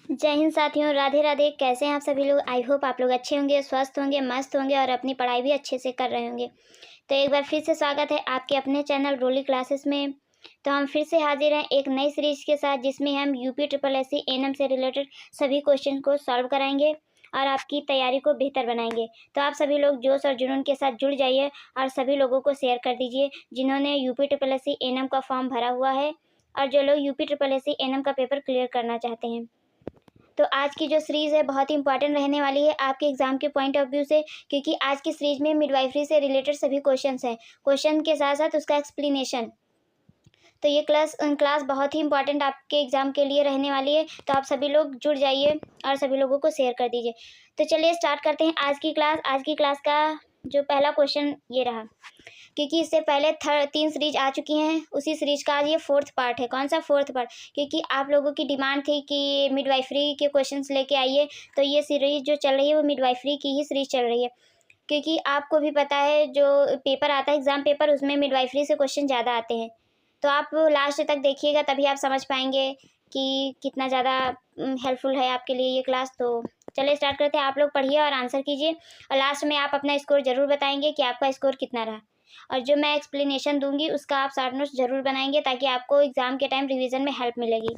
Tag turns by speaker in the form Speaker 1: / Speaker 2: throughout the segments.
Speaker 1: जय हिंद साथियों, राधे राधे। कैसे हैं आप सभी लोग? आई होप आप लोग अच्छे होंगे, स्वस्थ होंगे, मस्त होंगे और अपनी पढ़ाई भी अच्छे से कर रहे होंगे। तो एक बार फिर से स्वागत है आपके अपने चैनल रोली क्लासेस में। तो हम फिर से हाजिर हैं एक नई सीरीज के साथ, जिसमें हम यूपी ट्रिपल एससी एएनएम से रिलेटेड सभी क्वेश्चन को सॉल्व कराएंगे और आपकी तैयारी को बेहतर बनाएंगे। तो आप सभी लोग जोश और जुनून के साथ जुड़ जाइए और सभी लोगों को शेयर कर दीजिए जिन्होंने यूपी ट्रिपल एससी एएनएम का फॉर्म भरा हुआ है और जो लोग यूपी ट्रिपल एससी एएनएम का पेपर क्लियर करना चाहते हैं। तो आज की जो सीरीज़ है बहुत ही इंपॉर्टेंट रहने वाली है आपके एग्जाम के पॉइंट ऑफ व्यू से, क्योंकि आज की सीरीज में मिडवाइफरी से रिलेटेड सभी क्वेश्चंस हैं, क्वेश्चन के साथ साथ उसका एक्सप्लेनेशन। तो ये क्लास बहुत ही इंपॉर्टेंट आपके एग्जाम के लिए रहने वाली है। तो आप सभी लोग जुड़ जाइए और सभी लोगों को शेयर कर दीजिए। तो चलिए स्टार्ट करते हैं आज की क्लास। आज की क्लास का जो पहला क्वेश्चन ये रहा, क्योंकि इससे पहले 3 सीरीज आ चुकी हैं, उसी सीरीज का आज ये 4th पार्ट है। कौन सा 4th पार्ट? क्योंकि आप लोगों की डिमांड थी कि मिडवाइफरी के क्वेश्चंस लेके आइए, तो ये सीरीज जो चल रही है वो मिडवाइफरी की ही सीरीज चल रही है। क्योंकि आपको भी पता है जो पेपर आता है एग्जाम पेपर, उसमें मिडवाइफरी से क्वेश्चन ज़्यादा आते हैं। तो आप लास्ट तक देखिएगा, तभी आप समझ पाएंगे कि कितना ज़्यादा हेल्पफुल है आपके लिए ये क्लास। तो चलिए स्टार्ट करते हैं। आप लोग पढ़िए और आंसर कीजिए और लास्ट में आप अपना स्कोर ज़रूर बताएंगे कि आपका स्कोर कितना रहा। और जो मैं एक्सप्लेनेशन दूंगी उसका आप शॉर्ट नोट्स ज़रूर बनाएंगे, ताकि आपको एग्ज़ाम के टाइम रिवीजन में हेल्प मिलेगी।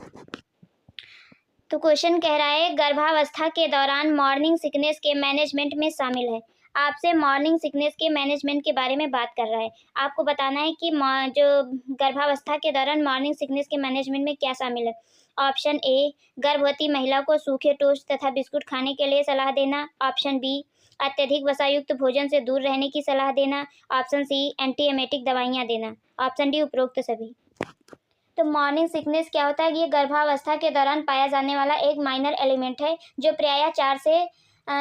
Speaker 1: तो क्वेश्चन कह रहा है, गर्भावस्था के दौरान मॉर्निंग सिकनेस के मैनेजमेंट में शामिल है। आपसे मॉर्निंग सिकनेस के मैनेजमेंट के बारे में बात कर रहा है। आपको बताना है कि जो गर्भावस्था के दौरान मॉर्निंग सिकनेस के मैनेजमेंट में क्या शामिल है। ऑप्शन ए, गर्भवती महिला को सूखे टोस्ट तथा बिस्कुट खाने के लिए सलाह देना। ऑप्शन बी, अत्यधिक वसायुक्त भोजन से दूर रहने की सलाह देना। ऑप्शन सी, एंटी एमेटिक दवाइयाँ देना। ऑप्शन डी, उपरोक्त सभी। तो मॉर्निंग सिकनेस क्या होता है? ये गर्भावस्था के दौरान पाया जाने वाला एक माइनर एलिमेंट है, जो प्रायः 4 से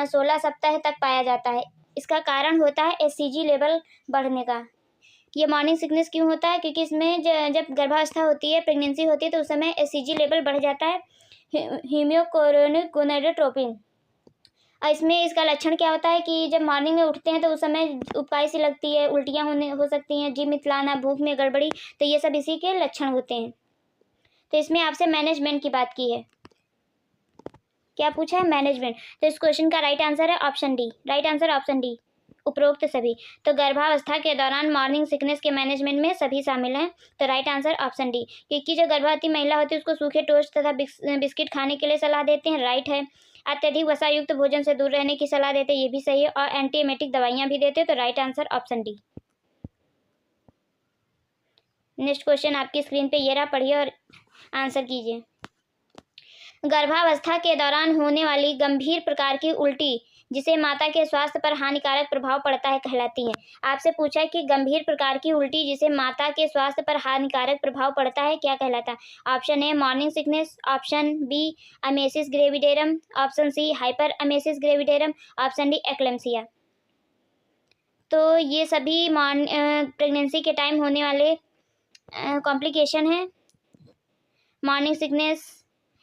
Speaker 1: 16 सप्ताह तक पाया जाता है। इसका कारण होता है एचसीजी लेवल बढ़ने का। ये मॉर्निंग सिकनेस क्यों होता है? क्योंकि इसमें जब गर्भावस्था होती है, प्रेगनेंसी होती है, तो उस समय एचसीजी लेवल बढ़ जाता है, हीमोकोरोनिक गोनेडोट्रोपिन। और इसमें इसका लक्षण क्या होता है कि जब मॉर्निंग में उठते हैं तो उस समय उबाई सी लगती है, उल्टियाँ हो सकती हैं, जी मितलाना, भूख में गड़बड़ी, तो ये सब इसी के लक्षण होते हैं। तो इसमें आपसे मैनेजमेंट की बात की है। क्या पूछा है? मैनेजमेंट। तो इस क्वेश्चन का राइट आंसर है option D. Right answer option D, उपरोक्त सभी। तो गर्भावस्था के दौरान मॉर्निंग सिकनेस के मैनेजमेंट में सभी शामिल हैं। तो राइट आंसर ऑप्शन डी। क्योंकि जो गर्भवती महिला होती है उसको सूखे टोस्ट तथा बिस्किट खाने के लिए सलाह देते हैं, राइट है। अत्यधिक वसायुक्त भोजन से दूर रहने की सलाह देते हैं, ये भी सही है। और एंटीएमेटिक दवाइयाँ भी देते हैं, तो right answer option D. Next question आपकी स्क्रीन पे ये रहा, पढ़िए और आंसर कीजिए। गर्भावस्था के दौरान होने वाली गंभीर प्रकार की उल्टी, जिसे माता के स्वास्थ्य पर हानिकारक प्रभाव पड़ता है, कहलाती है। आपसे पूछा है कि गंभीर प्रकार की उल्टी जिसे माता के स्वास्थ्य पर हानिकारक प्रभाव पड़ता है, क्या कहलाता है? Option A, morning sickness. Option B, emesis gravidarum. Option C, hyper emesis gravidarum. Option D, eclampsia. तो ये सभी प्रेगनेंसी के टाइम होने वाले कॉम्प्लिकेशन है। Morning sickness,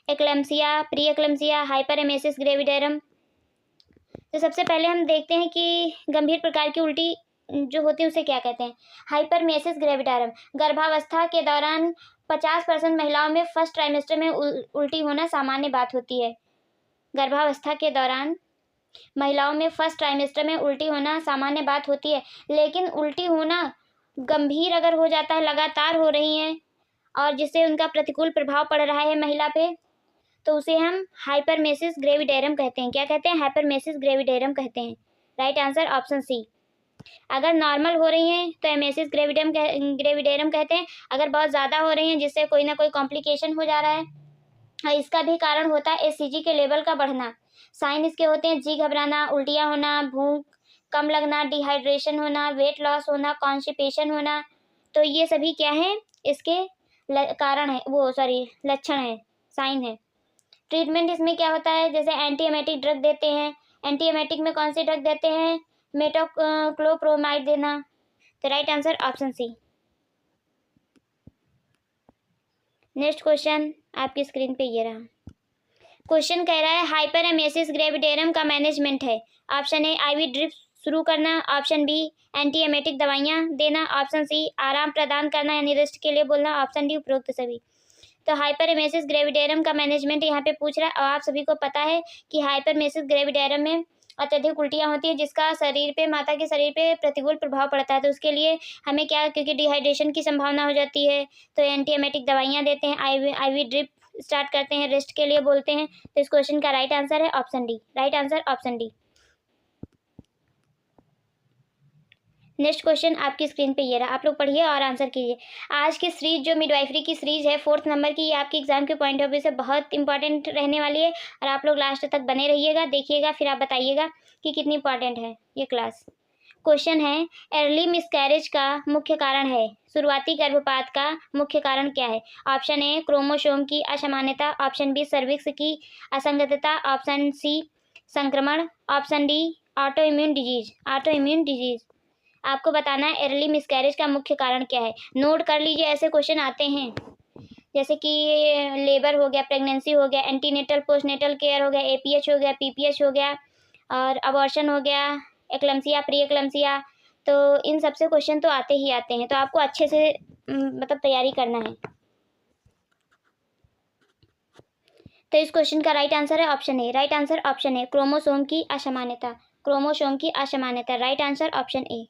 Speaker 1: eclampsia, pre eclampsia, hyper emesis gravidarum. तो सबसे पहले हम देखते हैं कि गंभीर प्रकार की उल्टी जो होती है उसे क्या कहते हैं। हाइपरमेसिस ग्रेविडारम। गर्भावस्था के दौरान 50% महिलाओं में फर्स्ट ट्राइमेस्टर में उल्टी होना सामान्य बात होती है। गर्भावस्था के दौरान महिलाओं में फर्स्ट ट्राइमेस्टर में उल्टी होना सामान्य बात होती है, लेकिन उल्टी होना गंभीर अगर हो जाता है, लगातार हो रही है और जिससे उनका प्रतिकूल प्रभाव पड़ रहा है महिला पे, तो उसे हम हाइपरमेसिस ग्रेविडेरम कहते हैं। क्या कहते हैं? हाइपरमेसिस ग्रेविडेरम कहते हैं। Right answer option C. अगर नॉर्मल हो रही हैं तो एमेसिस ग्रेविडेरम कहते हैं। अगर बहुत ज़्यादा हो रही हैं जिससे कोई ना कोई कॉम्प्लिकेशन हो जा रहा है, और इसका भी कारण होता है एचसीजी के लेवल का बढ़ना। साइन इसके होते हैं जी घबराना, उल्टियाँ होना, भूख कम लगना, डिहाइड्रेशन होना, वेट लॉस होना, कॉन्स्टिपेशन होना। तो ये सभी क्या है? इसके कारण है, वो सॉरी लक्षण है, साइन है। ट्रीटमेंट इसमें क्या होता है? जैसे एंटी एमेटिक ड्रग देते हैं। एंटी एमेटिक में कौन सी ड्रग देते हैं? मेटोक्लोप्रोमाइड देना। तो right answer option C. Next question आपकी स्क्रीन पे ये रहा। क्वेश्चन कह रहा है, हाइपर एमेसिस ग्रेविडेरम का मैनेजमेंट है। ऑप्शन ए, आईवी ड्रिप शुरू करना। ऑप्शन बी, एंटी एमेटिक दवाइयाँ देना। ऑप्शन सी, आराम प्रदान करना यानी रेस्ट के लिए बोलना। ऑप्शन डी, उपरोक्त सभी। तो हाइपरेमेसिस ग्रेविडेरम का मैनेजमेंट यहाँ पे पूछ रहा है। और आप सभी को पता है कि हाइपरेमेसिस ग्रेविडेरम में अत्यधिक उल्टियाँ होती है, जिसका शरीर पे, माता के शरीर पे प्रतिकूल प्रभाव पड़ता है। तो उसके लिए हमें क्या, क्योंकि डिहाइड्रेशन की संभावना हो जाती है, तो एंटीएमेटिक दवाइयाँ देते हैं, आईवी ड्रिप स्टार्ट करते हैं, रेस्ट के लिए बोलते हैं। तो इस क्वेश्चन का राइट आंसर है option D. Right answer option D. Next question आपकी स्क्रीन पे ये रहा, आप लोग पढ़िए और आंसर कीजिए। आज की सीरीज जो मिडवाइफरी की सीरीज है 4th नंबर की, ये आपके एग्जाम के पॉइंट ऑफ व्यू से बहुत इंपॉर्टेंट रहने वाली है, और आप लोग लास्ट तक बने रहिएगा, देखिएगा, फिर आप बताइएगा कि कितनी इंपॉर्टेंट है ये क्लास। क्वेश्चन है, अर्ली मिसकैरेज का मुख्य कारण है, शुरुआती गर्भपात का मुख्य कारण क्या है? ऑप्शन ए क्रोमोसोम की असामान्यता, ऑप्शन बी सर्विक्स की असंगतता, ऑप्शन सी संक्रमण, option D auto immune disease. आपको बताना है अर्ली मिसकैरेज का मुख्य कारण क्या है। नोट कर लीजिए, ऐसे क्वेश्चन आते हैं जैसे कि लेबर हो गया, प्रेगनेंसी हो गया, एंटीनेटल पोस्टनेटल केयर हो गया, एपीएच हो गया, पीपीएच हो गया, और अबॉर्शन हो गया, एक्लम्सिया, प्री एक्लम्सिया। तो इन सबसे क्वेश्चन तो आते ही आते हैं, तो आपको अच्छे से मतलब तैयारी करना है। तो इस क्वेश्चन का राइट आंसर है option A. Right answer option A, chromosome की असामान्यता। क्रोमोसोम की असामान्यता, right answer option A.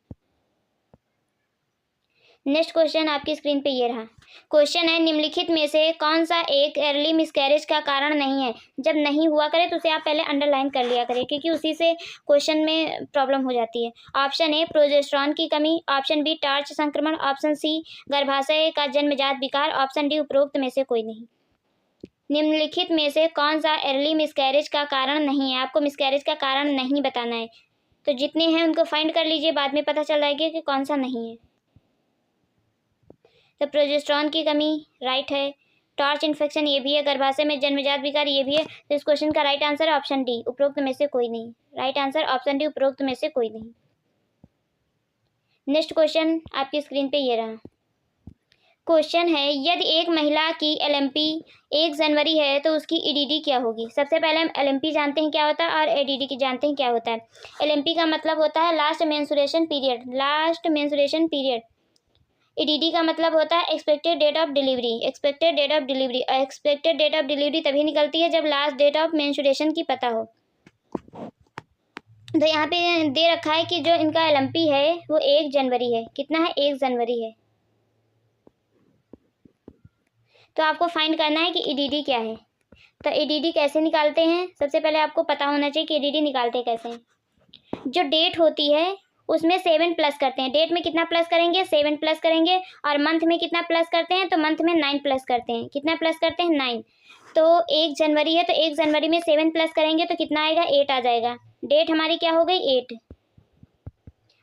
Speaker 1: Next question आपकी स्क्रीन पे ये रहा। क्वेश्चन है, निम्नलिखित में से कौन सा एक अर्ली मिसकैरेज का कारण नहीं है? जब नहीं हुआ करे तो उसे आप पहले अंडरलाइन कर लिया करें, क्योंकि उसी से क्वेश्चन में प्रॉब्लम हो जाती है। ऑप्शन ए प्रोजेस्टेरॉन की कमी, ऑप्शन बी टार्च संक्रमण, ऑप्शन सी गर्भाशय का जन्मजात विकार, ऑप्शन डी उपरोक्त में से कोई नहीं। निम्नलिखित में से कौन सा अर्ली मिसकैरेज का कारण नहीं है? आपको मिसकैरेज का कारण नहीं बताना है, तो जितने हैं उनको फाइंड कर लीजिए, बाद में पता चल जाएगा कि कौन सा नहीं है। तो प्रोजेस्टेरॉन की कमी राइट है, टॉर्च इन्फेक्शन ये भी है, गर्भाशय में जन्मजात विकार ये भी है। तो इस क्वेश्चन का राइट आंसर है ऑप्शन डी, उपरोक्त में से कोई नहीं। राइट आंसर ऑप्शन डी, उपरोक्त में से कोई नहीं। नेक्स्ट क्वेश्चन आपकी स्क्रीन पे ये रहा। क्वेश्चन है, यदि एक महिला की एलएमपी 1 जनवरी है तो उसकी ईडीडी क्या होगी? सबसे पहले हम एलएमपी जानते हैं क्या होता है और एडीडी की जानते हैं क्या होता है। एलएमपी का मतलब होता है लास्ट मेंस्ट्रुएशन पीरियड। ईडीडी का मतलब होता है expected date of delivery. Expected date of delivery तभी निकलती है जब लास्ट डेट ऑफ मेंस्ट्रुएशन की पता हो। तो यहाँ पे दे रखा है कि जो इनका एलएमपी है वो 1 जनवरी है। कितना है? 1 जनवरी है। तो आपको फाइंड करना है कि ईडीडी क्या है। तो ईडीडी कैसे निकालते हैं? सबसे पहले आपको पता होना चाहिए कि ईडीडी निकालते कैसे हैं। जो डेट होती है उसमें 7 प्लस करते हैं। डेट में कितना प्लस करेंगे? 7 प्लस करेंगे। और मंथ में कितना प्लस करते हैं? तो मंथ में 9 प्लस करते हैं। कितना प्लस करते हैं? 9। तो 1 जनवरी है, तो 1 जनवरी में 7 प्लस करेंगे तो कितना आएगा? 8 आ जाएगा। डेट हमारी क्या हो गई? 8।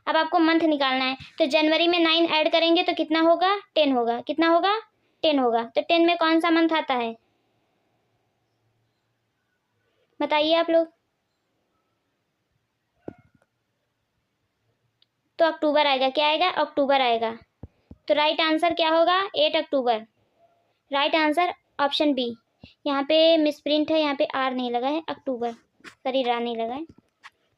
Speaker 1: अब आपको मंथ निकालना है, तो जनवरी में 9 ऐड करेंगे तो कितना होगा? 10 होगा। कितना होगा? 10 होगा। तो 10 में कौन सा मंथ आता है? बताइए आप लोग। तो अक्टूबर आएगा। क्या आएगा? अक्टूबर आएगा। तो राइट आंसर क्या होगा? 8 अक्टूबर। Right answer option B. यहाँ पे मिसप्रिंट है, यहाँ पे आर नहीं लगा है, अक्टूबर, सॉरी रा नहीं लगा है,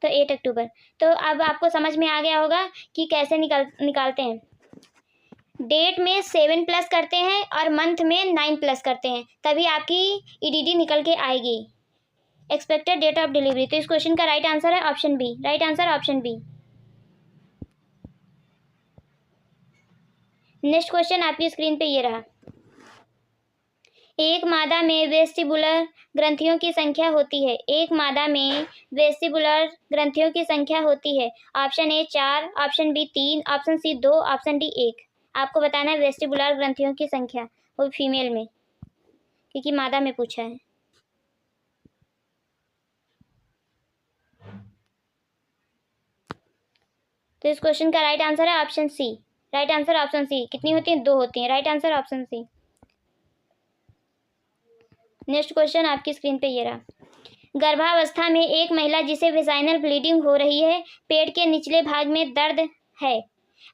Speaker 1: तो 8 अक्टूबर। तो अब आपको समझ में आ गया होगा कि कैसे निकालते हैं। डेट में 7 प्लस करते हैं और मंथ में 9 प्लस करते हैं, तभी आपकी ईडीडी निकल के आएगी, एक्सपेक्टेड डेट ऑफ डिलीवरी। तो इस क्वेश्चन का राइट आंसर है option B. Right answer option B. Next question आपकी स्क्रीन पे ये रहा। एक मादा में वेस्टिबुलर ग्रंथियों की संख्या होती है। एक मादा में वेस्टिबुलर ग्रंथियों की संख्या होती है। Option A 4, option B 3, option C 2, option D 1। आपको बताना है वेस्टिबुलर ग्रंथियों की संख्या, वो फीमेल में, क्योंकि मादा में पूछा है। तो इस क्वेश्चन का राइट आंसर है option C. Right answer option C. कितनी होती हैं? 2 होती हैं। Right answer option C. Next question आपकी स्क्रीन पे ये रहा। गर्भावस्था में एक महिला जिसे वेजाइनल ब्लीडिंग हो रही है, पेट के निचले भाग में दर्द है,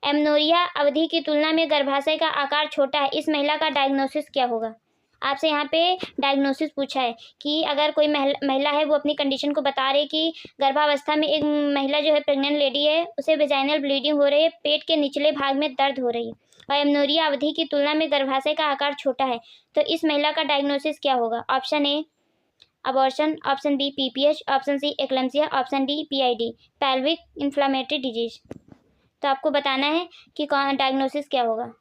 Speaker 1: एमनोरिया अवधि की तुलना में गर्भाशय का आकार छोटा है, इस महिला का डायग्नोसिस क्या होगा? आपसे यहाँ पे डायग्नोसिस पूछा है कि अगर कोई महिला है, वो अपनी कंडीशन को बता रही कि गर्भावस्था में एक महिला जो है, प्रेग्नेंट लेडी है, उसे वेजाइनल ब्लीडिंग हो रही है, पेट के निचले भाग में दर्द हो रही है, और एमनोरिया अवधि की तुलना में गर्भाशय का आकार छोटा है, तो इस महिला का डायग्नोसिस क्या होगा? Option A abortion, option B PPH, option C eclampsia, option D PID, pelvic inflammatory disease. तो आपको बताना है कि कौन डायग्नोसिस क्या होगा।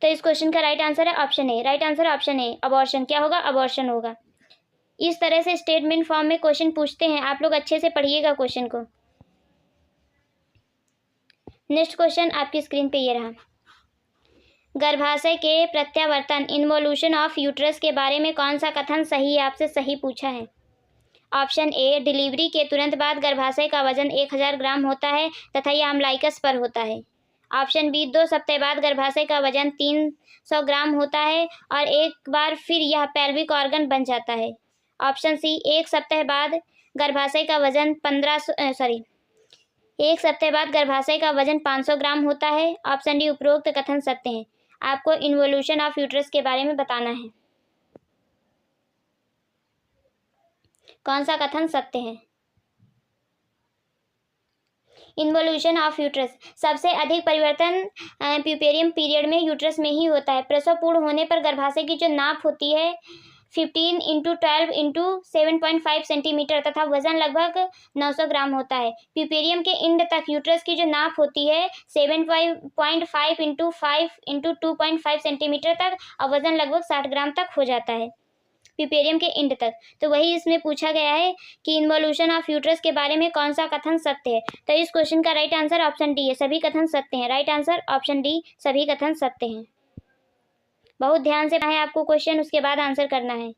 Speaker 1: तो इस क्वेश्चन का राइट आंसर है option A. Right answer option A, abortion. क्या होगा? अबॉर्शन होगा। इस तरह से स्टेटमेंट फॉर्म में क्वेश्चन पूछते हैं, आप लोग अच्छे से पढ़िएगा क्वेश्चन को। नेक्स्ट क्वेश्चन आपकी स्क्रीन पे ये रहा। गर्भाशय के प्रत्यावर्तन इन्वोल्यूशन ऑफ यूट्रस के बारे में कौन सा कथन सही है? आपसे सही पूछा है। ऑप्शन ए, डिलीवरी के तुरंत बाद गर्भाशय का वजन 1000 ग्राम होता है तथा यह अम्लाइकस पर होता है। ऑप्शन बी, 2 सप्ताह बाद गर्भाशय का वजन 300 ग्राम होता है और एक बार फिर यह पेल्विक ऑर्गन बन जाता है। ऑप्शन सी, 1 सप्ताह बाद गर्भाशय का वजन 500 ग्राम होता है। ऑप्शन डी, उपरोक्त कथन सत्य है। आपको इन्वोल्यूशन ऑफ यूट्रस के बारे में बताना है, कौन सा कथन सत्य है। इन्वोल्यूशन ऑफ यूट्रस, सबसे अधिक परिवर्तन प्यूपेरियम पीरियड में यूट्रस में ही होता है। प्रसव पूर्ण होने पर गर्भाशय की जो नाप होती है 15 × 12 × 7.5 सेंटीमीटर तथा वजन लगभग 900 ग्राम होता है। प्यूपेरियम के इंड तक यूट्रस की जो नाप होती है 7.5 × 5 × 2.5 सेंटीमीटर तक और वजन लगभग 60 ग्राम तक हो जाता है प्यूपेरियम के इंड तक। तो वही इसमें पूछा गया है कि इन्वोल्यूशन ऑफ यूट्रस के बारे में कौन सा कथन सत्य है। तो इस क्वेश्चन का राइट आंसर ऑप्शन डी है, सभी कथन सत्य हैं। राइट आंसर ऑप्शन डी, सभी कथन सत्य हैं। बहुत ध्यान से है आपको क्वेश्चन, उसके बाद आंसर करना है।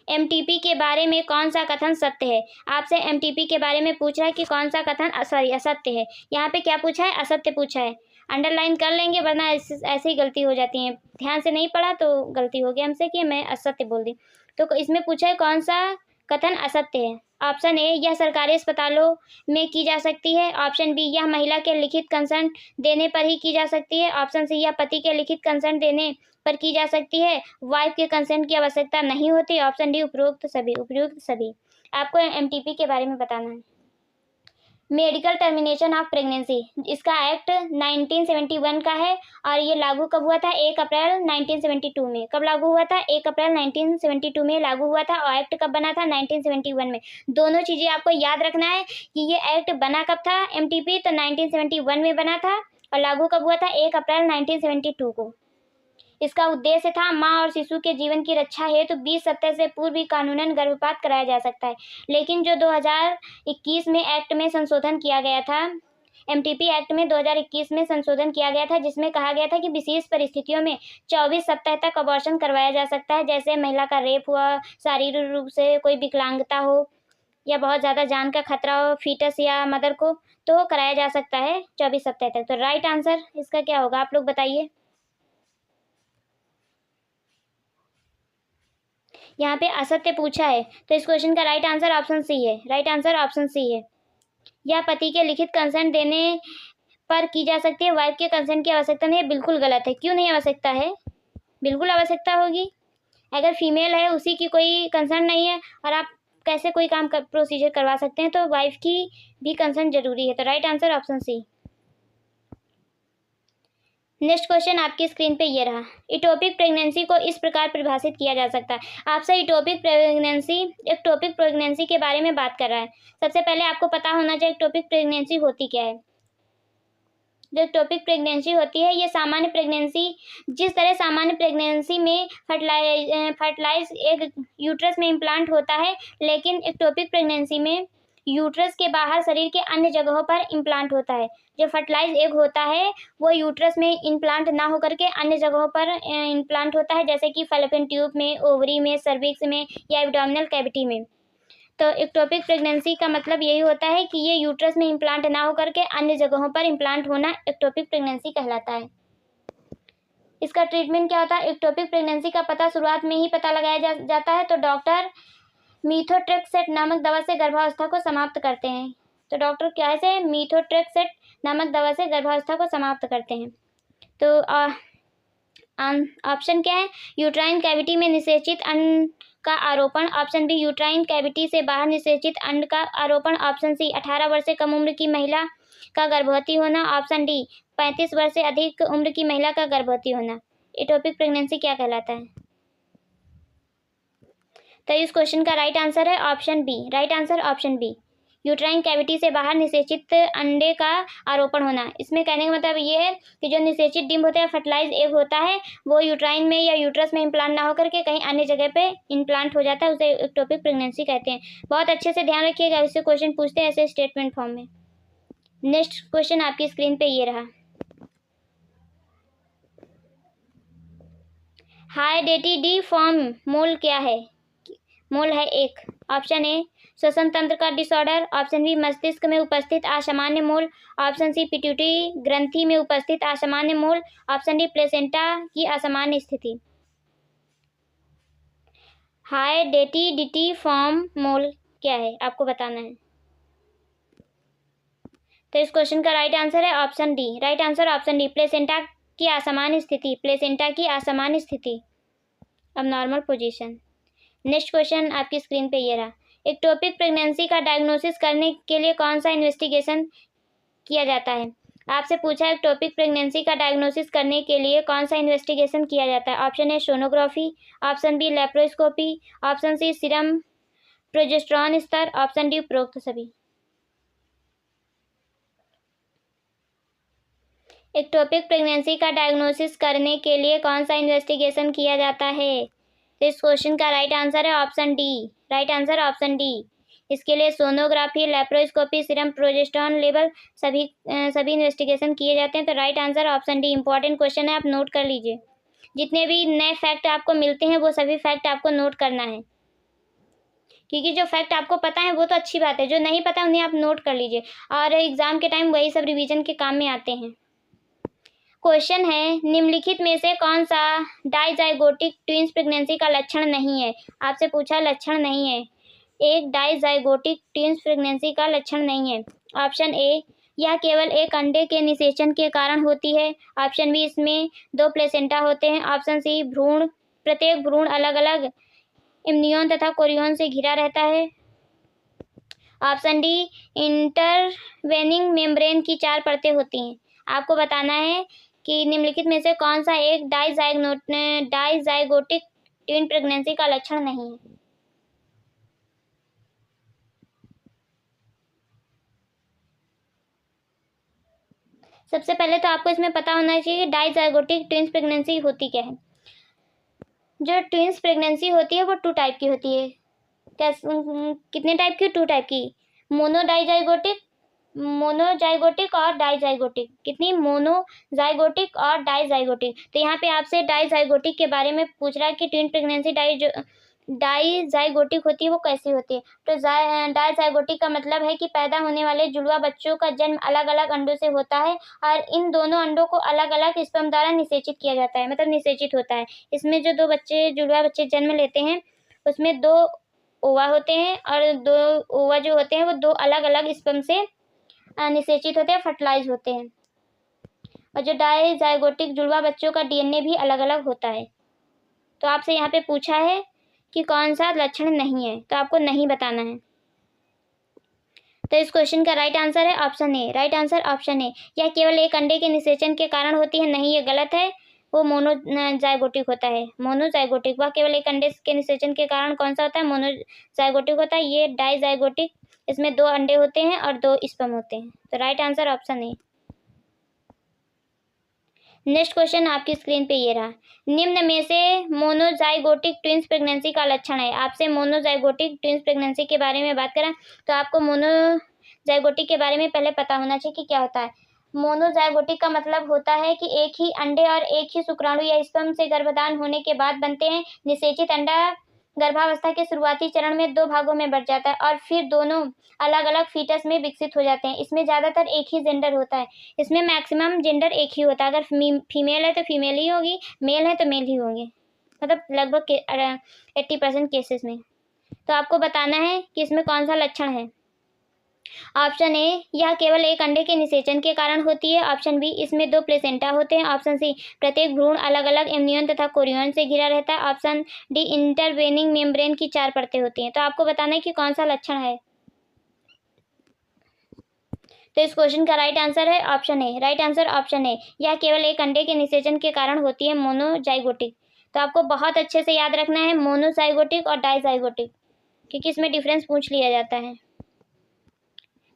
Speaker 1: एमटीपी के बारे में कौन सा कथन सत्य है? आपसे एमटीपी के बारे में पूछा है कि कौन सा कथन असत्य है। यहाँ पे क्या पूछा है? असत्य पूछा है। अंडरलाइन कर लेंगे, वरना ऐसे ही गलती हो जाती है। ध्यान से नहीं पढ़ा तो गलती हो गई हमसे कि मैं असत्य बोल दी। तो इसमें पूछा है कौन सा कथन असत्य है। ऑप्शन ए, यह सरकारी अस्पतालों में की जा सकती है। ऑप्शन बी, यह महिला के लिखित कंसेंट देने पर ही की जा सकती है। ऑप्शन सी, यह पति के लिखित कंसेंट देने पर की जा सकती है, वाइफ के कंसेंट की आवश्यकता नहीं होती। ऑप्शन डी, उपरोक्त सभी। आपको एमटीपी के बारे में बताना है। मेडिकल टर्मिनेशन ऑफ प्रेगनेंसी, इसका एक्ट 1971 का है और ये लागू कब हुआ था? 1 अप्रैल 1972 में। कब लागू हुआ था? 1 अप्रैल 1972 में लागू हुआ था। और एक्ट कब बना था? 1971 में। दोनों चीज़ें आपको याद रखना है कि ये एक्ट बना कब था एमटीपी, तो 1971 में बना था और लागू कब हुआ था? 1 अप्रैल 1972 को। इसका उद्देश्य था माँ और शिशु के जीवन की रक्षा हेतु 20 सप्ताह से पूर्व भी कानूनन गर्भपात कराया जा सकता है। लेकिन जो 2021 में एक्ट में संशोधन किया गया था, एमटीपी एक्ट में 2021 में संशोधन किया गया था, जिसमें कहा गया था कि विशेष परिस्थितियों में 24 सप्ताह तक अबॉर्शन करवाया जा सकता है। जैसे महिला का रेप हुआ, शारीरिक रूप से कोई विकलांगता हो या बहुत ज़्यादा जान का खतरा हो फीटस या मदर को, तो कराया जा सकता है 24 सप्ताह तक। तो राइट आंसर इसका क्या होगा, आप लोग बताइए। यहाँ पे असत्य पूछा है, तो इस क्वेश्चन का राइट आंसर ऑप्शन सी है। राइट आंसर ऑप्शन सी है। यह पति के लिखित कंसेंट देने पर की जा सकती है, वाइफ के कंसेंट की आवश्यकता नहीं है। बिल्कुल गलत है। क्यों नहीं आवश्यकता है? बिल्कुल आवश्यकता होगी। अगर फीमेल है, उसी की कोई कंसेंट नहीं है और आप कैसे कोई काम प्रोसीजर करवा सकते हैं, तो वाइफ की भी कंसेंट जरूरी है। तो right answer option C. Next question आपकी स्क्रीन पे ये रहा। इटोपिक प्रेगनेंसी को इस प्रकार परिभाषित किया जा सकता है। आपसे एक्टोपिक प्रेगनेंसी के बारे में बात कर रहा है। सबसे पहले आपको पता होना चाहिए एक्टोपिक प्रेगनेंसी होती क्या है। जो एक्टोपिक प्रेगनेंसी होती है, ये सामान्य प्रेगनेंसी, जिस तरह सामान्य प्रेगनेंसी में फर्टिलाइज एग यूट्रस में इम्प्लांट होता है, लेकिन एक्टोपिक प्रेगनेंसी में यूट्रस के बाहर शरीर के अन्य जगहों पर इम्प्लांट होता है। जो फर्टिलाइज एग होता है वो यूट्रस में इम्प्लांट ना होकर के अन्य जगहों पर इम्प्लांट होता है, जैसे कि फैलोपियन ट्यूब में, ओवरी में, सर्विक्स में या एब्डोमिनल कैविटी में। तो एक्टोपिक प्रेगनेंसी का मतलब यही होता है कि ये यूट्रस में इम्प्लांट ना होकर के अन्य जगहों पर इम्प्लांट होना एक्टोपिक प्रेगनेंसी कहलाता है। इसका ट्रीटमेंट क्या होता है? एक्टोपिक प्रेगनेंसी का पता शुरुआत में ही पता लगाया जाता है, तो डॉक्टर मीथोट्रेक्सेट नामक दवा से गर्भावस्था को समाप्त करते हैं। तो डॉक्टर क्या से मीथोट्रेक्सेट नामक दवा से गर्भावस्था को समाप्त करते हैं। तो ऑप्शन क्या है? यूट्राइन कैविटी में निषेचित का आरोपण, ऑप्शन बी यूट्राइन कैविटी से बाहर निषेचित अंड का आरोपण, ऑप्शन सी 18 वर्ष से कम उम्र की महिला का गर्भवती होना, ऑप्शन डी 35 वर्ष से अधिक उम्र की महिला का गर्भवती होना। एटोपिक प्रेगनेंसी क्या कहलाता है? तो इस क्वेश्चन का राइट आंसर है option B. Right answer option B, uterine cavity से बाहर निषेचित अंडे का आरोपण होना। इसमें कहने का मतलब ये है कि जो निषेचित डिंब होता है, फर्टिलाइज एग होता है, वो यूट्राइन में या यूट्रस में इम्प्लांट ना होकर के कहीं अन्य जगह पे इम्प्लांट हो जाता है, उसे एक्टोपिक प्रेगनेंसी कहते हैं। बहुत अच्छे से ध्यान रखिएगा, इससे क्वेश्चन पूछते हैं ऐसे स्टेटमेंट फॉर्म में। नेक्स्ट क्वेश्चन आपकी स्क्रीन पे ये रहा। हाइडेटिडी फॉर्म मोल क्या है? मोल है एक, ऑप्शन ए श्वसन तंत्र का डिसऑर्डर, ऑप्शन बी मस्तिष्क में उपस्थित असामान्य मोल, ऑप्शन सी पिट्यूटरी ग्रंथि में उपस्थित असामान्य मोल, ऑप्शन डी प्लेसेंटा की असामान्य स्थिति। हाइडेटिडी फॉर्म मोल क्या है आपको बताना है। तो इस क्वेश्चन का राइट आंसर है option D. Right answer option D, placenta की असामान्य स्थिति। प्लेसेंटा की असामान्य स्थिति, अब नॉर्मल पोजीशन। नेक्स्ट क्वेश्चन आपकी स्क्रीन पे ये रहा। एक्टोपिक प्रेगनेंसी का डायग्नोसिस करने के लिए कौन सा इन्वेस्टिगेशन किया जाता है? आपसे पूछा है एक्टोपिक प्रेगनेंसी का डायग्नोसिस करने के लिए कौन सा इन्वेस्टिगेशन किया जाता है। Option A sonography, option B laparoscopy, option C serum progesterone स्तर, ऑप्शन डी उपरोक्त सभी। एक्टोपिक प्रेगनेंसी का डायग्नोसिस करने के लिए कौन सा इन्वेस्टिगेशन किया जाता है? तो इस क्वेश्चन का राइट आंसर है option D. Right answer option D. इसके लिए sonography, laparoscopy, serum progesterone level सभी इन्वेस्टिगेशन किए जाते हैं। तो right answer option D. Important question है, आप नोट कर लीजिए। जितने भी नए फैक्ट आपको मिलते हैं वो सभी फैक्ट आपको नोट करना है, क्योंकि जो फैक्ट आपको पता है वो तो अच्छी बात है, जो नहीं पता उन्हें आप नोट कर लीजिए, और एग्जाम के टाइम वही सब रिवीजन के काम में आते हैं। क्वेश्चन है, निम्नलिखित में से कौन सा डाइजाइगोटिक ट्विंस प्रेगनेंसी का लक्षण नहीं है? आपसे पूछा लक्षण नहीं है, एक डाइजाइगोटिक ट्विंस प्रेगनेंसी का लक्षण नहीं है। ऑप्शन ए, यह केवल एक अंडे के निषेचन के कारण होती है, ऑप्शन बी इसमें 2 प्लेसेंटा होते हैं, ऑप्शन सी प्रत्येक भ्रूण अलग अलग इम्नियन तथा कोरियन से घिरा रहता है, ऑप्शन डी इंटरवेनिंग मेम्ब्रेन की 4 परतें होती हैं। आपको बताना है कि निम्नलिखित में से कौन सा एक डाइजाइगोटिक ट्विन प्रेगनेंसी का लक्षण नहीं है। सबसे पहले तो आपको इसमें पता होना चाहिए कि डाइजाइगोटिक ट्विंस प्रेगनेंसी होती क्या है। जो ट्विंस प्रेगनेंसी होती है वो 2 टाइप की होती है। कितने टाइप की? 2 टाइप की, मोनोजाइगोटिक और डाइजाइगोटिक। कितनी? मोनोजाइगोटिक और डाइजाइगोटिक। तो यहाँ पे आपसे डाइजाइगोटिक के बारे में पूछ रहा है कि ट्विन प्रेगनेंसी डाइजाइगोटिक होती है वो कैसी होती है। तो डाइजाइगोटिक का मतलब है कि पैदा होने वाले जुड़वा बच्चों का जन्म अलग अलग अंडों से होता है और इन दोनों अंडों को अलग अलग स्पर्म द्वारा निषेचित किया जाता है, मतलब निषेचित होता है। इसमें जो 2 जुड़वा बच्चे जन्म लेते हैं उसमें 2 ओवा होते हैं और 2 ओवा जो होते हैं वो 2 अलग अलग स्पर्म से निषेचित होते हैं, फर्टिलाइज होते हैं। और जो डाइजाइगोटिक जुड़वा बच्चों का डीएनए भी अलग अलग होता है। तो आपसे यहाँ पे पूछा है कि कौन सा लक्षण नहीं है, तो आपको नहीं बताना है। तो इस क्वेश्चन का राइट आंसर है option A. Right answer option ए, यह केवल एक अंडे के निषेचन के कारण होती है। नहीं, ये गलत है, वो मोनोजाइगोटिक होता है। मोनोजाइगोटिक, वह केवल एक अंडे के निषेचन के कारण कौन सा होता है? मोनोजाइगोटिक होता है। ये डाइजाइगोटिक, इसमें 2 अंडे होते हैं और 2 स्पर्म होते हैं। तो right answer option A. Next question आपकी स्क्रीन पे ये रहा। निम्न में से मोनोजाइगोटिक ट्विंस प्रेगनेंसी का लक्षण है। आपसे मोनोजाइगोटिक ट्विंस प्रेगनेंसी के बारे में बात करें तो आपको मोनोजाइगोटिक के बारे में पहले पता होना चाहिए कि क्या होता है। मोनोजाइगोटिक का मतलब होता है कि एक ही अंडे और एक ही शुक्राणु या स्पर्म से गर्भधान होने के बाद बनते हैं। निषेचित अंडा गर्भावस्था के शुरुआती चरण में 2 भागों में बढ़ जाता है और फिर दोनों अलग अलग फीटस में विकसित हो जाते हैं। इसमें ज़्यादातर एक ही जेंडर होता है। इसमें मैक्सिमम जेंडर एक ही होता है। अगर फीमेल है तो फीमेल ही होगी, मेल है तो मेल ही होंगे, मतलब लगभग 80% केसेस में। तो आपको बताना है कि इसमें कौन सा लक्षण है। ऑप्शन ए, यह केवल एक अंडे के निषेचन के कारण होती है। ऑप्शन बी, इसमें 2 प्लेसेंटा होते हैं। ऑप्शन सी, प्रत्येक भ्रूण अलग अलग एम्नियन तथा कोरियन से घिरा रहता है। ऑप्शन डी, इंटरवेनिंग मेम्ब्रेन की 4 परतें होती हैं। तो आपको बताना है कि कौन सा लक्षण है। तो इस क्वेश्चन का राइट आंसर है option A. Right answer option ए, यह केवल एक अंडे के निषेचन के कारण होती है, मोनोजाइगोटिक। तो आपको बहुत अच्छे से याद रखना है मोनोजाइगोटिक और डाइजाइगोटिक, क्योंकि इसमें डिफरेंस पूछ लिया जाता है।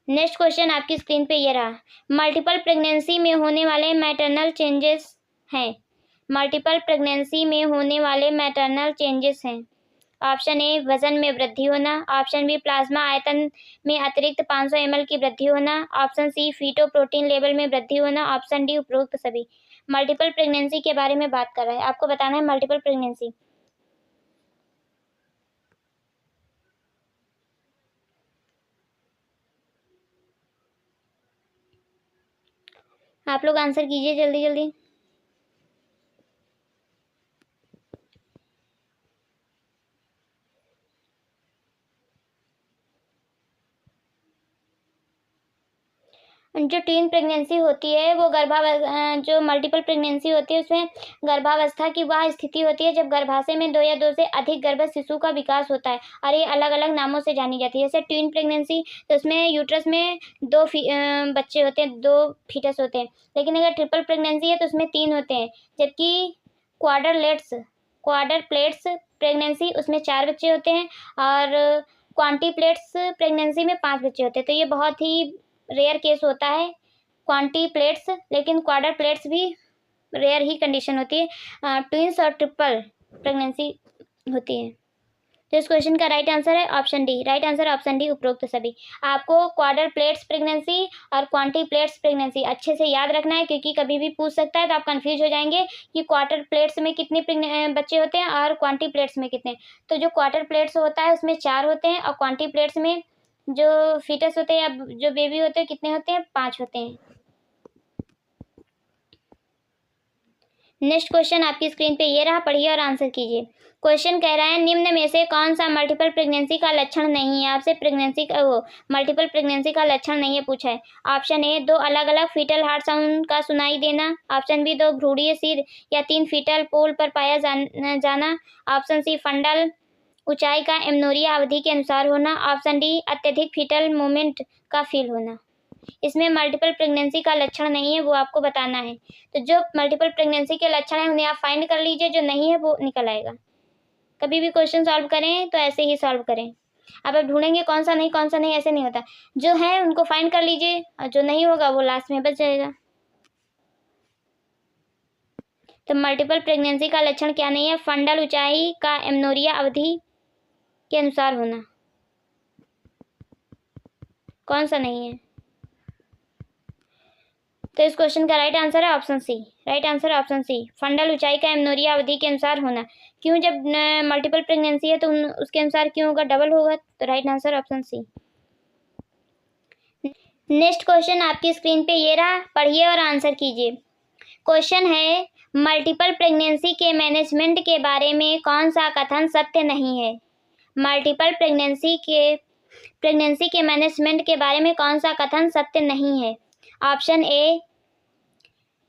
Speaker 1: नेक्स्ट क्वेश्चन आपकी स्क्रीन पे ये रहा। मल्टीपल प्रेगनेंसी में होने वाले मैटरनल चेंजेस हैं। मल्टीपल प्रेगनेंसी में होने वाले मैटरनल चेंजेस हैं। ऑप्शन ए, वजन में वृद्धि होना। ऑप्शन बी, प्लाज्मा आयतन में अतिरिक्त 500 ml की वृद्धि होना। Option C, feto protein level में वृद्धि होना। ऑप्शन डी, उपरोक्त सभी। मल्टीपल प्रेगनेंसी के बारे में बात कर रहा है, आपको बताना है मल्टीपल प्रेगनेंसी। आप लोग आंसर कीजिए जल्दी जल्दी। जो टीन प्रेगनेंसी होती है वो जो मल्टीपल प्रेगनेंसी होती है उसमें गर्भावस्था की वह स्थिति होती है जब गर्भाशय में 2 या 2 से अधिक गर्भ शिशु का विकास होता है, और ये अलग अलग नामों से जानी जाती है। जैसे टीन प्रेगनेंसी, तो उसमें यूट्रस में 2 बच्चे होते हैं, 2 फीटस होते हैं। लेकिन अगर ट्रिपल प्रेगनेंसी है तो उसमें 3 होते हैं। जबकि क्वाड्रप्लेट्स प्रेगनेंसी, उसमें 4 बच्चे होते हैं, और क्वांटिप्लेट्स प्रेगनेंसी में 5 बच्चे होते हैं। तो ये बहुत ही रेयर केस होता है क्वांटिप्लेट्स, लेकिन क्वाड्रप्लेट्स भी रेयर ही कंडीशन होती है। ट्विंस और ट्रिपल प्रेगनेंसी होती है। तो इस क्वेश्चन का राइट आंसर है option D. Right answer option D, उपरोक्त सभी। आपको क्वाड्रप्लेट्स प्रेगनेंसी और क्वांटिप्लेट्स प्रेगनेंसी अच्छे से याद रखना है, क्योंकि कभी भी पूछ सकता है तो आप कंफ्यूज हो जाएंगे कि क्वाड्रप्लेट्स में कितने बच्चे होते हैं और क्वांटिप्लेट्स में कितने। तो जो क्वाड्रप्लेट्स होता है उसमें 4 होते हैं, और क्वांटिप्लेट्स में जो फीटस होते हैं या जो बेबी होते हैं कितने होते हैं, 5 होते हैं। नेक्स्ट क्वेश्चन आपकी स्क्रीन पे ये रहा, पढ़िए और आंसर कीजिए। क्वेश्चन कह रहा है, निम्न में से कौन सा मल्टीपल प्रेगनेंसी का लक्षण नहीं है। आपसे मल्टीपल प्रेगनेंसी का लक्षण नहीं है पूछा है। ऑप्शन ए, 2 अलग अलग फीटल हार्ट साउंड का सुनाई देना। ऑप्शन बी, 2 भ्रूणीय सिर या 3 फीटल पोल पर पाया जाना। ऑप्शन सी, फंडल ऊंचाई का एमनोरिया अवधि के अनुसार होना। ऑप्शन डी, अत्यधिक फीटल मूवमेंट का फील होना। इसमें मल्टीपल प्रेगनेंसी का लक्षण नहीं है, वो आपको बताना है। तो जो मल्टीपल प्रेगनेंसी के लक्षण है उन्हें आप फाइंड कर लीजिए, जो नहीं है वो निकल आएगा। कभी भी क्वेश्चन सॉल्व करें तो ऐसे ही सॉल्व करें। अब आप ढूंढेंगे कौन सा नहीं, ऐसे नहीं होता। जो है उनको फाइंड कर लीजिए, और जो नहीं होगा वो लास्ट में बच जाएगा। तो मल्टीपल प्रेगनेंसी का लक्षण क्या नहीं है? फंडल ऊंचाई का एमनोरिया अवधि के अनुसार होना। कौन सा नहीं है? तो इस क्वेश्चन का राइट आंसर है option C. Right answer option C, fundal ऊंचाई का एमनोरिया अवधि के अनुसार होना। क्यों? जब मल्टीपल प्रेगनेंसी है तो उसके अनुसार क्यों होगा? डबल होगा। तो right answer option C. Next question आपकी स्क्रीन पे ये रहा, पढ़िए और आंसर कीजिए। क्वेश्चन है, मल्टीपल प्रेगनेंसी के मैनेजमेंट के बारे में कौन सा कथन सत्य नहीं है? मल्टीपल प्रेगनेंसी के मैनेजमेंट के बारे में कौन सा कथन सत्य नहीं है? ऑप्शन ए,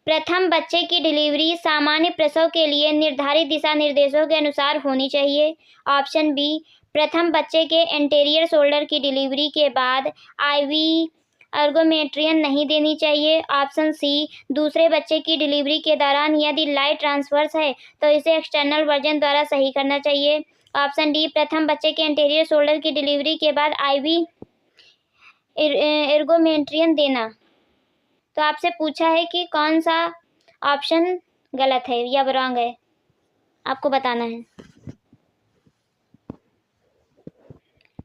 Speaker 1: प्रथम बच्चे की डिलीवरी सामान्य प्रसव के लिए निर्धारित दिशा निर्देशों के अनुसार होनी चाहिए। ऑप्शन बी, प्रथम बच्चे के एंटेरियर शोल्डर की डिलीवरी के बाद आईवी अर्गोमेट्रियन नहीं देनी चाहिए। ऑप्शन सी, दूसरे बच्चे की डिलीवरी के दौरान यदि लाइट ट्रांसफर्स है तो इसे एक्सटर्नल वर्जन द्वारा सही करना चाहिए। ऑप्शन डी, प्रथम बच्चे के एंटेरियर शोल्डर की डिलीवरी के बाद आईवी एर्गोमेट्रियन देना। तो आपसे पूछा है कि कौन सा ऑप्शन गलत है या रॉन्ग है, आपको बताना है।